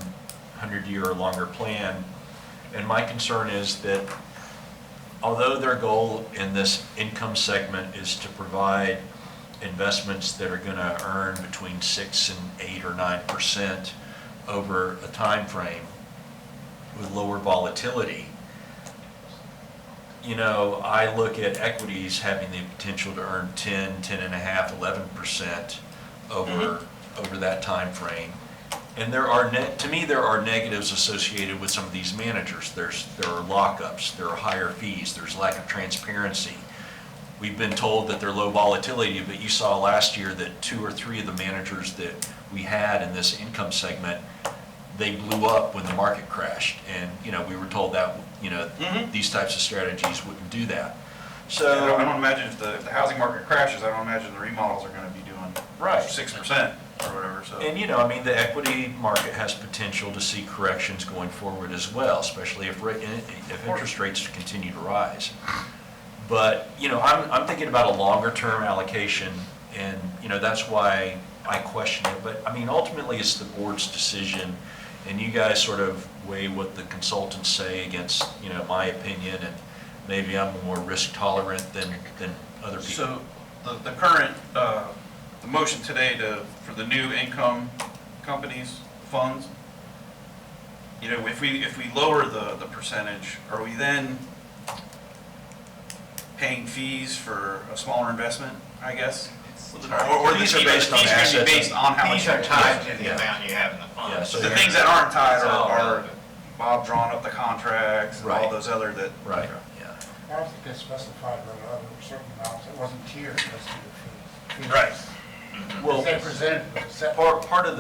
Speaker 4: 100-year or longer plan. And my concern is that although their goal in this income segment is to provide investments that are going to earn between 6 and 8 or 9% over a time frame with lower volatility, I look at equities having the potential to earn 10, 10.5, 11% over that time frame. And to me, there are negatives associated with some of these managers. There are lockups, there are higher fees, there's lack of transparency. We've been told that they're low volatility, but you saw last year that 2 or 3 of the managers that we had in this income segment, they blew up when the market crashed. And, we were told that,
Speaker 1: Mhm.
Speaker 4: these types of strategies wouldn't do that.
Speaker 1: So I
Speaker 4: So,
Speaker 1: don't imagine if the housing market crashes, I don't imagine the remodels are gonna be doing
Speaker 4: Right.
Speaker 1: 6%. or whatever, so.
Speaker 4: And, you know, I mean, the equity market has potential to see corrections going forward as well, especially if interest rates continue to rise. But, you know, I'm thinking about a longer-term allocation, and, you know, that's why I question it. But, I mean, ultimately, it's the board's decision, and you guys sort of weigh what the consultants say against, you know, my opinion, and maybe I'm more risk tolerant than other people.
Speaker 1: So the current, the motion today for the new income companies, funds, you know, if we lower the percentage, are we then paying fees for a smaller investment, I guess? Or the
Speaker 4: Fees are
Speaker 1: fees
Speaker 4: based on
Speaker 1: are gonna be
Speaker 4: assets.
Speaker 1: based on how much.
Speaker 5: These are tied to the
Speaker 4: Yeah.
Speaker 5: amount you have in the fund.
Speaker 4: Yeah, so
Speaker 1: The things that aren't tied are
Speaker 5: relevant.
Speaker 1: Bob drawing up the contracts and all
Speaker 4: Right.
Speaker 1: those other that.
Speaker 4: Right, yeah.
Speaker 8: I don't think they specified whether other certain amounts, it wasn't tiered as to the fee.
Speaker 1: Right.
Speaker 4: Well,
Speaker 8: They presented with a set.
Speaker 4: part of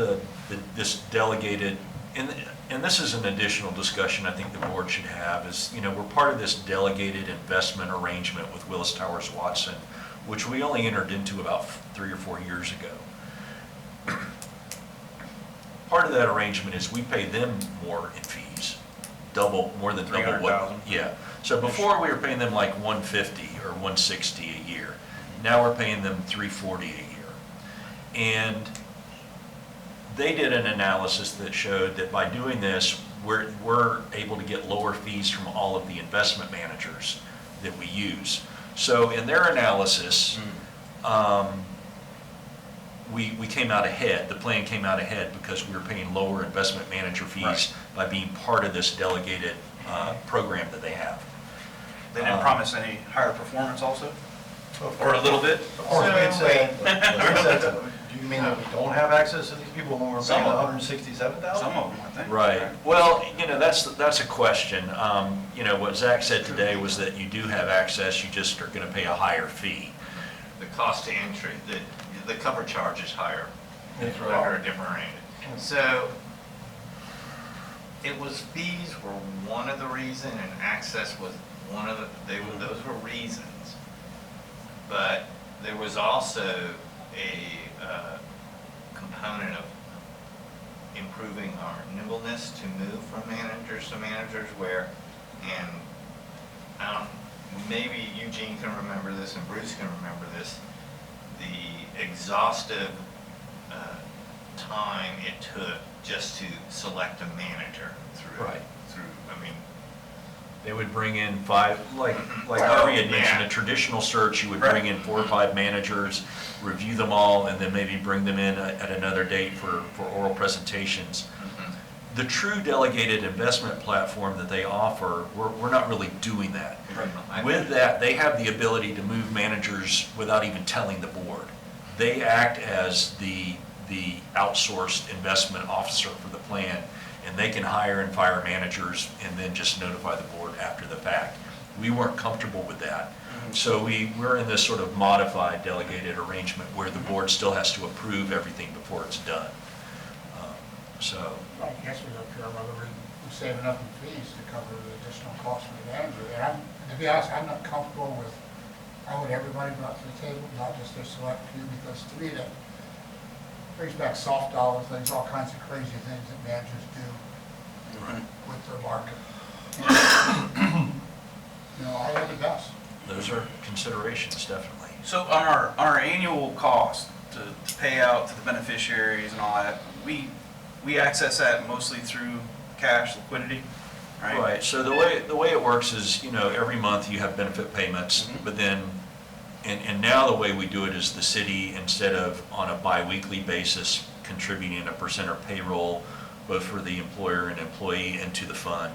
Speaker 4: this delegated, and this is an additional discussion I think the board should have, is, you know, we're part of this delegated investment arrangement with Willis Towers Watson, which we only entered into about 3 or 4 years ago. Part of that arrangement is we pay them more in fees, more than double what.
Speaker 1: $300,000.
Speaker 4: Yeah. So before we were paying them like $150 or $160 a year. Now we're paying them $340 a year. And they did an analysis that showed that by doing this, we're able to get lower fees from all of the investment managers that we use. So in their analysis, we came out ahead, the plan came out ahead because we were paying lower investment manager fees
Speaker 1: Right.
Speaker 4: by being part of this delegated program that they have.
Speaker 1: They didn't promise any higher performance also? Or a little bit?
Speaker 2: Of course, we'd say, do you mean that we don't have access to these people when we're
Speaker 1: Some
Speaker 2: paying
Speaker 1: of them.
Speaker 2: $167,000?
Speaker 1: Some of them, I think.
Speaker 4: Right. Well, you know, that's a question. You know, what Zach said today was that you do have access, you just are going to pay a higher fee.
Speaker 5: The cost to entry, the cover charge is higher.
Speaker 2: That's
Speaker 5: It's
Speaker 2: right.
Speaker 5: under a different rate. So it was, fees were one of the reason and access was one of those were reasons. But there was also a component of improving our nimbleness to move from managers to managers where, and maybe Eugene can remember this and Bruce can remember this, the exhaustive time it took just to select a manager through,
Speaker 4: Right.
Speaker 5: I mean,
Speaker 4: They would bring in 5, like Harvey had mentioned,
Speaker 5: Yeah.
Speaker 4: a traditional search, you would bring in 4 or 5 managers, review them all, and then maybe bring them in at another date for oral presentations. The true delegated investment platform that they offer, we're not really doing that. With that, they have the ability to move managers without even telling the board. They act as the outsourced investment officer for the plan, and they can hire and fire managers and then just notify the board after the fact. We weren't comfortable with that. So we're in this sort of modified delegated arrangement where the board still has to approve everything before it's done. So,
Speaker 8: I guess we don't care whether we save enough in fees to cover the additional cost for the manager. And to be honest, I'm not comfortable with, I want everybody brought to the table, not just their select few, because to me that brings back soft dollar things, all kinds of crazy things that managers do with their market. You know, I have the best.
Speaker 4: those are considerations, definitely.
Speaker 1: So on our annual cost to pay out to the beneficiaries and all that, we access that mostly through cash liquidity, right?
Speaker 4: Right, so the way it works is, you know, every month you have benefit payments, but then, and now the way we do it is the city, instead of on a biweekly basis, contributing a percent of payroll, both for the employer and employee and to the fund,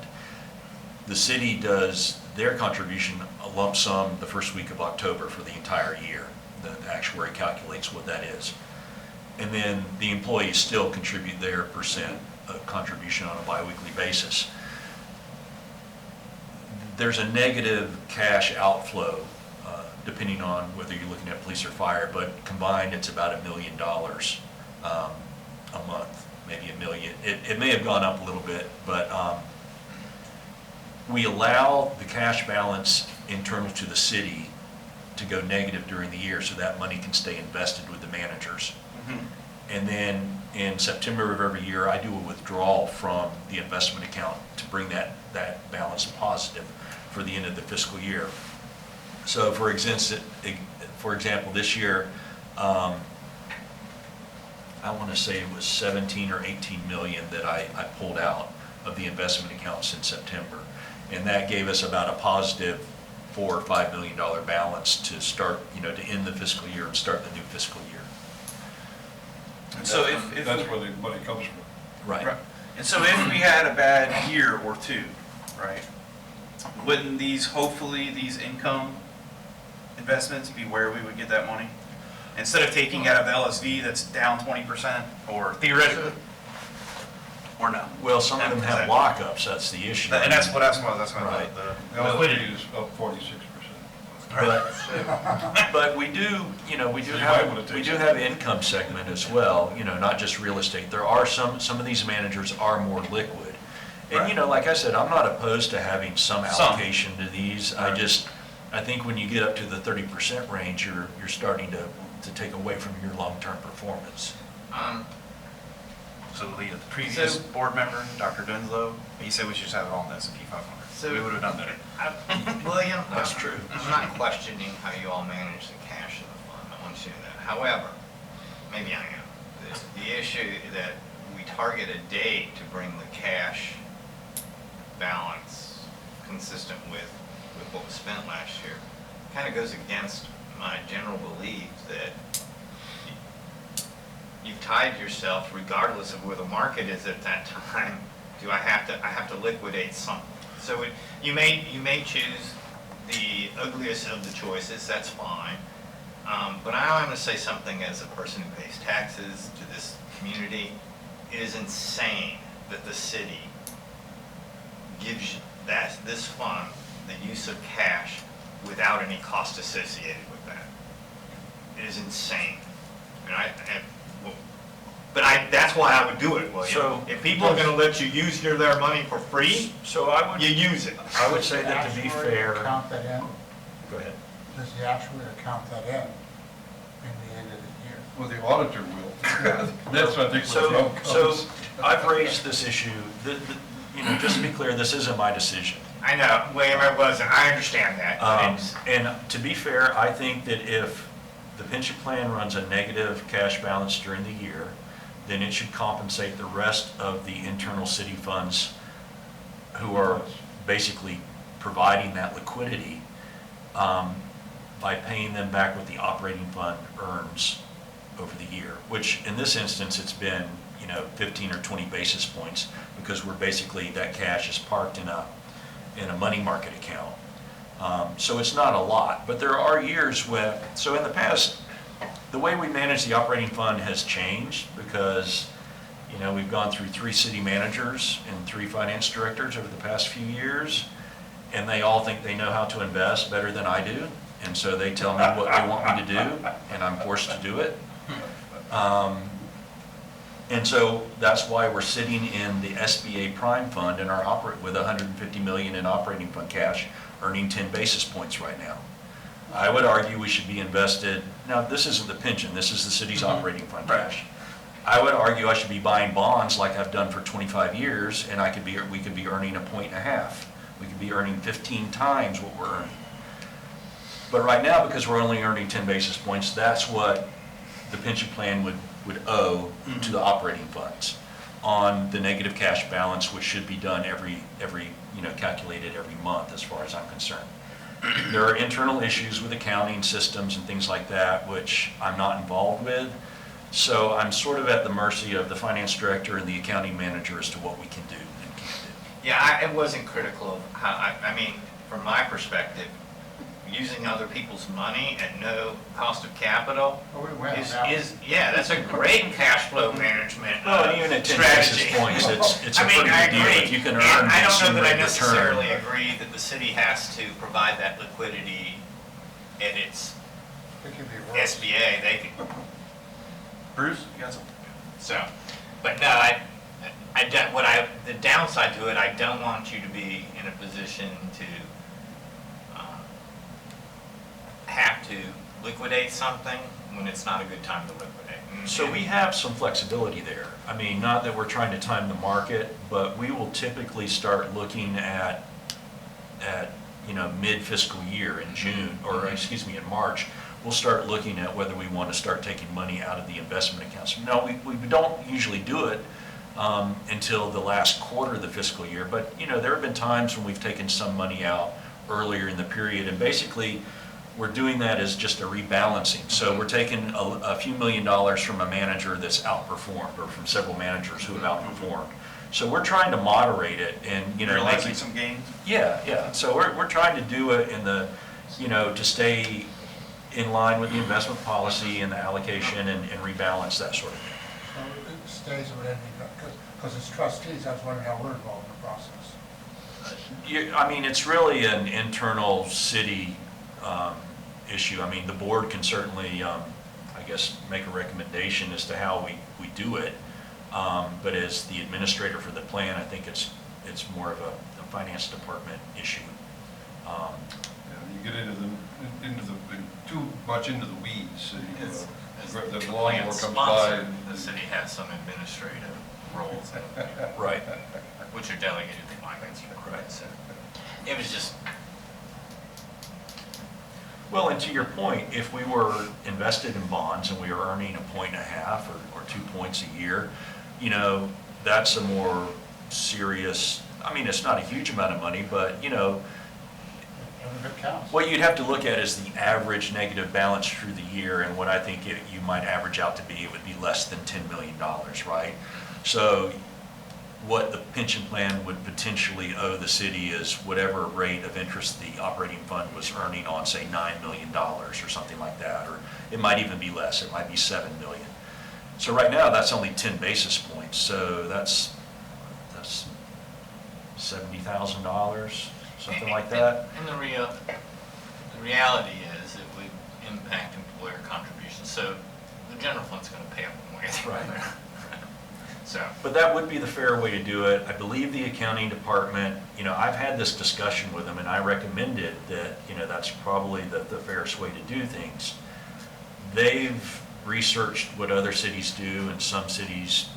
Speaker 4: the city does their contribution a lump sum the first week of October for the entire year. The actuary calculates what that is. And then the employees still contribute their percent of contribution on a biweekly basis. There's a negative cash outflow, depending on whether you're looking at police or fire, but combined it's about $1 million a month, maybe $1 million. It may have gone up a little bit, but we allow the cash balance internal to the city to go negative during the year so that money can stay invested with the managers. And then in September of every year, I do a withdrawal from the investment account to bring that balance positive for the end of the fiscal year. So for example, this year, I want to say it was 17 or 18 million that I pulled out of the investment accounts in September. And that gave us about a positive $4 or $5 million balance to start, to end the fiscal year and start the new fiscal year.
Speaker 1: And so
Speaker 3: That's where the money comes from.
Speaker 4: Right.
Speaker 1: And so if we had a bad year or two, right, wouldn't hopefully these income investments be where we would get that money? Instead of taking out of the LSV that's down 20%, or theoretically, or no?
Speaker 4: Well, some of them have lockups, that's the issue.
Speaker 1: And that's what
Speaker 4: Right.
Speaker 1: the
Speaker 3: The liquidity is up 46%.
Speaker 4: But we do, we do
Speaker 3: So you might wanna
Speaker 4: have,
Speaker 3: take
Speaker 4: we do
Speaker 3: some.
Speaker 4: have income segment as well, not just real estate. There are some of these managers are more liquid. And,
Speaker 1: Right.
Speaker 4: like I said, I'm not opposed to having some
Speaker 1: Some.
Speaker 4: allocation to these.
Speaker 1: Right.
Speaker 4: I think when you get up to the 30% range, you're starting to take away from your long-term performance.
Speaker 1: So the previous board member, Dr. Dunslow, he said we should just have it all in the S&P 500.
Speaker 5: So-
Speaker 1: We would have done better.
Speaker 5: William?
Speaker 4: That's true.
Speaker 5: I'm not questioning how you all manage the cash of the fund, I want you to know that. However, maybe I am. The issue that we target a date to bring the cash balance consistent with what was spent last year kind of goes against my general belief that you've tied yourself, regardless of where the market is at that time, I have to liquidate something. So you may choose the ugliest of the choices, that's fine. But I want to say something as a person who pays taxes to this community. It is insane that the city gives this fund the use of cash without any cost associated with that. It is insane. That's why I would do it, William.
Speaker 4: So-
Speaker 5: If people are gonna let you use their money for free,
Speaker 4: So I would,
Speaker 5: you use it.
Speaker 4: I would say that to be fair,
Speaker 8: Count that in,
Speaker 4: go ahead.
Speaker 8: does the actuary account that in the end of the year?
Speaker 3: Well, the auditor will. That's, I think, where the
Speaker 4: So
Speaker 3: rub comes.
Speaker 4: I've raised this issue, just to be clear, this isn't my decision.
Speaker 5: I know, William, it wasn't, I understand that.
Speaker 4: And to be fair, I think that if the pension plan runs a negative cash balance during the year, then it should compensate the rest of the internal city funds who are basically providing that liquidity by paying them back what the operating fund earns over the year, which in this instance, it's been 15 or 20 basis points, because we're basically, that cash is parked in a money market account. So it's not a lot, but there are years when, so in the past, the way we manage the operating fund has changed because, we've gone through 3 city managers and 3 finance directors over the past few years, and they all think they know how to invest better than I do, and so they tell me what they want me to do, and I'm forced to do it. And so that's why we're sitting in the SBA prime fund and with 150 million in operating fund cash, earning 10 basis points right now. I would argue we should be invested, now this isn't the pension, this is the city's operating fund cash. I would argue I should be buying bonds like I've done for 25 years, and we could be earning 1.5 points. We could be earning 15 times what we're earning. But right now, because we're only earning 10 basis points, that's what the pension plan would owe to the operating funds on the negative cash balance, which should be done calculated every month as far as I'm concerned. There are internal issues with accounting systems and things like that, which I'm not involved with. So I'm sort of at the mercy of the finance director and the accounting manager as to what we can do and can't do.
Speaker 5: Yeah, I wasn't critical of how, I mean, from my perspective, using other people's money at no cost of capital
Speaker 8: Oh, we went on that one.
Speaker 5: yeah, that's a great cash flow management
Speaker 4: Well, even at 10
Speaker 5: strategy.
Speaker 4: basis points, it's a
Speaker 5: I mean,
Speaker 4: pretty
Speaker 5: I
Speaker 4: good deal.
Speaker 5: agree.
Speaker 4: If you can
Speaker 5: And
Speaker 4: earn
Speaker 5: I don't
Speaker 4: some
Speaker 5: know that I
Speaker 4: rate of
Speaker 5: necessarily
Speaker 4: return.
Speaker 5: agree that the city has to provide that liquidity at its
Speaker 8: It could be worse.
Speaker 5: SBA, they could,
Speaker 1: Bruce, you got something?
Speaker 5: so, but no, the downside to it, I don't want you to be in a position to have to liquidate something when it's not a good time to liquidate.
Speaker 4: So we have some flexibility there. I mean, not that we're trying to time the market, but we will typically start looking at mid-fiscal year in June, or excuse me, in March. We'll start looking at whether we want to start taking money out of the investment accounts. No, we don't usually do it until the last quarter of the fiscal year, but there have been times when we've taken some money out earlier in the period, and basically we're doing that as just a rebalancing. So we're taking a few $1 million from a manager that's outperformed, or from several managers who have outperformed. So we're trying to moderate it and,
Speaker 1: Realizing
Speaker 4: making
Speaker 1: some gains?
Speaker 4: Yeah. So we're trying to do it in the, to stay in line with the investment policy and the allocation and rebalance that sort of thing.
Speaker 8: So it stays with anything, because it's trustees, I was wondering how we're involved in the process.
Speaker 4: I mean, it's really an internal city issue. I mean, the board can certainly, I guess, make a recommendation as to how we do it. But as the administrator for the plan, I think it's more of a finance department issue.
Speaker 3: You get too much into the weeds.
Speaker 5: As
Speaker 3: The
Speaker 5: the
Speaker 3: lawnmower
Speaker 5: plan
Speaker 3: comes
Speaker 5: sponsor,
Speaker 3: by.
Speaker 5: the city has some administrative roles,
Speaker 4: Right.
Speaker 5: which are delegated to finance.
Speaker 4: Right.
Speaker 5: So it was just,
Speaker 4: Well, and to your point, if we were invested in bonds and we were earning 1.5 or 2 points a year, that's a more serious, I mean, it's not a huge amount of money, but,
Speaker 8: Every bit counts.
Speaker 4: what you'd have to look at is the average negative balance through the year, and what I think you might average out to be, it would be less than $10 million, right? So what the pension plan would potentially owe the city is whatever rate of interest the operating fund was earning on, say, $9 million or something like that, or it might even be less, it might be $7 million. So right now, that's only 10 basis points, so that's $70,000, something like that.
Speaker 5: and the reality is it would impact employer contributions. So the general fund's going to pay up one way or the
Speaker 4: Right.
Speaker 5: other. So.
Speaker 4: But that would be the fair way to do it. I believe the accounting department, I've had this discussion with them, and I recommended that, that's probably the fairest way to do things. They've researched what other cities do, and some cities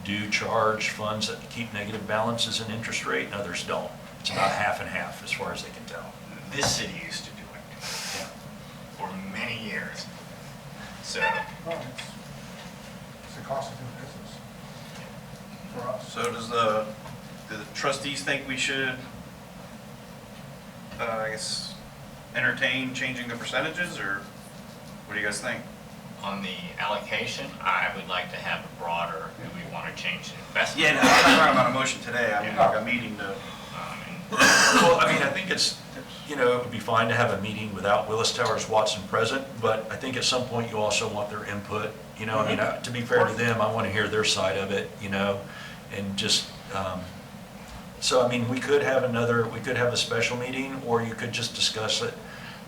Speaker 4: do charge funds that keep negative balances and interest rate, and others don't. It's about half and half, as far as they can tell.
Speaker 5: This city used to do it for many years. So,
Speaker 8: Well, it's the cost of doing business for us.
Speaker 1: So do the trustees think we should, entertain changing the percentages, or what do you guys think?
Speaker 5: on the allocation, I would like to have a broader, do we want to change the investment?
Speaker 1: Yeah, no, I'm not talking about a motion today, I mean, like a meeting to.
Speaker 4: Well, I mean, I think it would be fine to have a meeting without Willis Towers Watson present, but I think at some point you also want their input. I mean, to be fair to them, I want to hear their side of it, and just, so I mean, we could have a special meeting, or you could just discuss it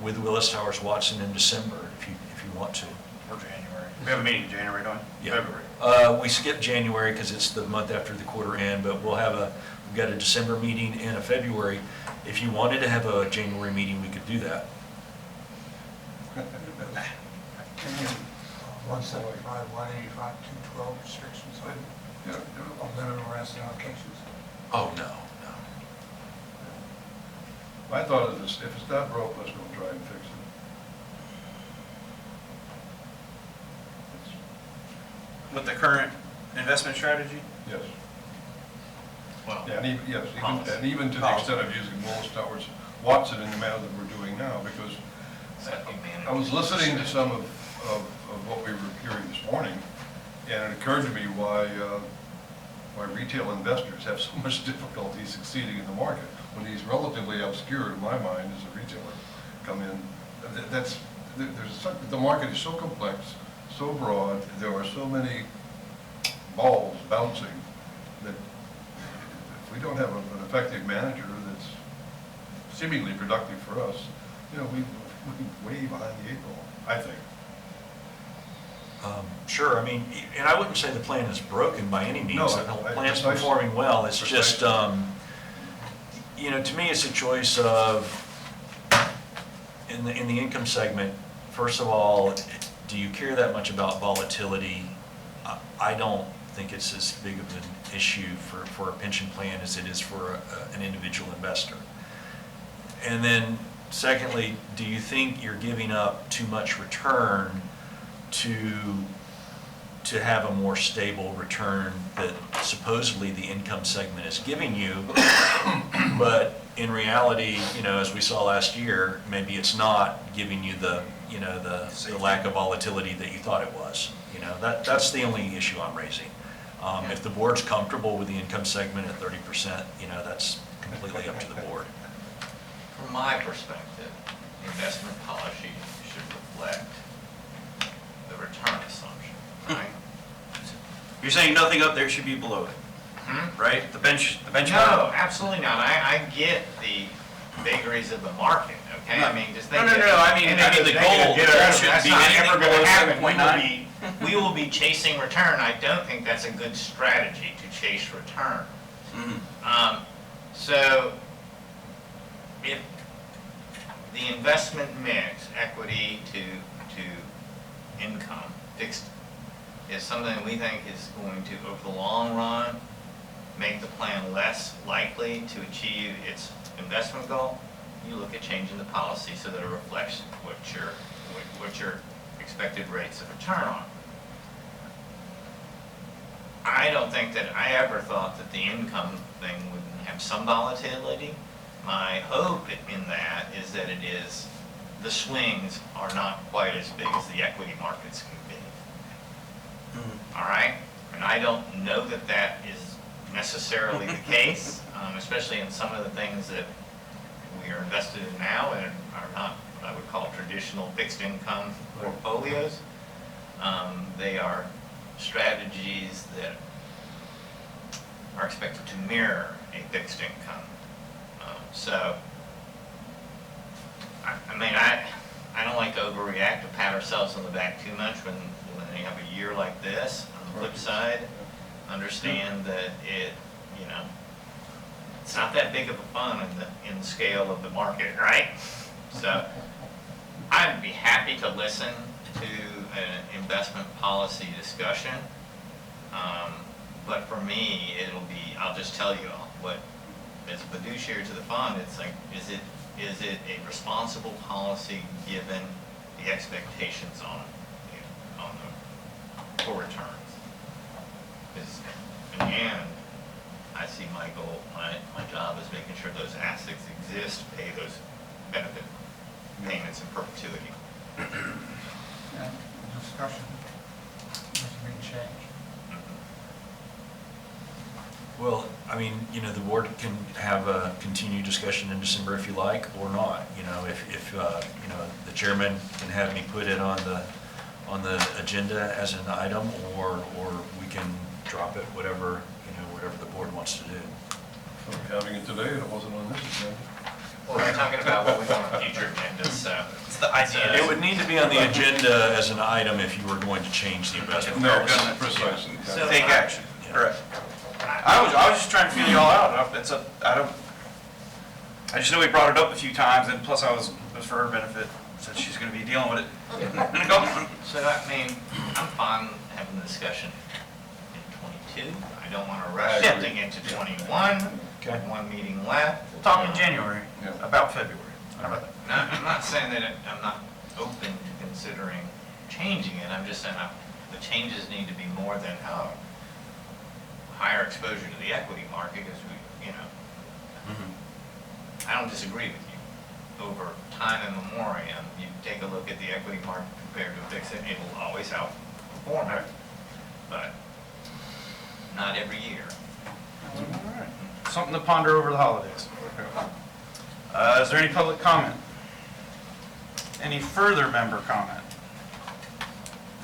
Speaker 4: with Willis Towers Watson in December if you want to.
Speaker 1: Or January. We have a meeting in January, don't we?
Speaker 4: Yeah.
Speaker 1: February.
Speaker 4: We skipped January because it's the month after the quarter end, but we've got a December meeting and a February. If you wanted to have a January meeting, we could do that.
Speaker 8: 175, 185, 212 restrictions on minimum asset allocations.
Speaker 4: Oh, no.
Speaker 3: My thought is, if it's not broke, let's go try and fix it.
Speaker 1: With the current investment strategy?
Speaker 3: Yes.
Speaker 5: Well,
Speaker 3: Yeah,
Speaker 5: Policy.
Speaker 3: and even to the extent of using Willis Towers Watson in the manner that we're doing now, because
Speaker 5: that'd be managed.
Speaker 3: I was listening to some of what we were hearing this morning, and it occurred to me why retail investors have so much difficulty succeeding in the market. When these relatively obscure, in my mind, as a retailer, come in, the market is so complex, so broad, there are so many balls bouncing, that if we don't have an effective manager that's seemingly productive for us, we way behind the eight ball, I think.
Speaker 4: Sure, I mean, and I wouldn't say the plan is broken by any means.
Speaker 3: No,
Speaker 4: The plan's
Speaker 3: precisely.
Speaker 4: performing well. It's just, to me, it's a choice of, in the income segment, First of all, do you care that much about volatility? I don't think it's as big of an issue for a pension plan as it is for an individual investor. And then secondly, do you think you're giving up too much return to have a more stable return that supposedly the income segment is giving you, but in reality, as we saw last year, maybe it's not giving you the lack of volatility that you thought it was. That's the only issue I'm raising. If the board's comfortable with the income segment at 30%, that's completely up to the board.
Speaker 5: From my perspective, investment policy should reflect the return assumption, right?
Speaker 1: You're saying nothing up there should be below it, right? The benchmark?
Speaker 5: No, absolutely not. I get the vagaries of the market, okay? I mean, just think.
Speaker 1: No, I mean the goal should be anything below 7.9.
Speaker 5: We will be chasing return. I don't think that's a good strategy to chase return. So if the investment mix, equity to income, fixed, is something we think is going to, over the long run, make the plan less likely to achieve its investment goal, you look at changing the policy so that it reflects what your expected rates of return are. I don't think that I ever thought that the income thing wouldn't have some volatility. My hope in that is that the swings are not quite as big as the equity markets can be. All right? And I don't know that that is necessarily the case, especially in some of the things that we are invested in now and are not what I would call traditional fixed income portfolios. They are strategies that are expected to mirror a fixed income. So, I don't like to overreact, to pat ourselves on the back too much when you have a year like this. On the flip side, understand that it's not that big of a fun in the scale of the market, right? So, I'd be happy to listen to an investment policy discussion. But for me, I'll just tell you what, as a fiduciary to the fund, it's like, is it a responsible policy given the expectations for returns? Because in the end, I see my goal, my job is making sure those assets exist, pay those benefit payments in perpetuity.
Speaker 8: Yeah, the discussion doesn't mean change.
Speaker 4: Well, the board can have a continued discussion in December if you like, or not. If the chairman can have me put it on the agenda as an item, or we can drop it, whatever the board wants to do.
Speaker 3: We're having it today, and it wasn't on this agenda.
Speaker 5: Well, we're talking about what we want on future agendas, so.
Speaker 1: It's the idea.
Speaker 4: It would need to be on the agenda as an item if you were going to change the investment
Speaker 3: No,
Speaker 4: policy.
Speaker 3: precisely.
Speaker 5: So
Speaker 1: Take action,
Speaker 4: Yeah.
Speaker 1: correct. I was just trying to feel you all out. I just know we brought it up a few times, and plus it was for her benefit, since she's gonna be dealing with it.
Speaker 5: So, I'm fine having the discussion in 22. I don't want to rush
Speaker 1: Yeah.
Speaker 5: something into 21.
Speaker 4: Okay.
Speaker 5: One meeting left.
Speaker 1: We'll talk in January,
Speaker 3: Yeah.
Speaker 1: about February. How about that?
Speaker 5: I'm not saying that I'm not open to considering changing it. I'm just saying the changes need to be more than higher exposure to the equity market, because I don't disagree with you. Over time immemorial, you take a look at the equity market compared to a fixed, it will always outperform it, but not every year.
Speaker 1: All right. Something to ponder over the holidays. Is there any public comment? Any further member comment?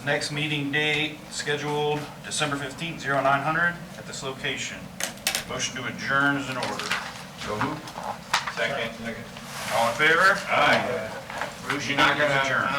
Speaker 1: Next meeting date scheduled December 15th, 0900 at this location. Motion to adjourn is in order.
Speaker 3: So moved.
Speaker 5: Second.
Speaker 1: All in favor?
Speaker 5: Aye. Bruce, you're not
Speaker 1: Meeting is
Speaker 5: gonna,
Speaker 1: adjourned.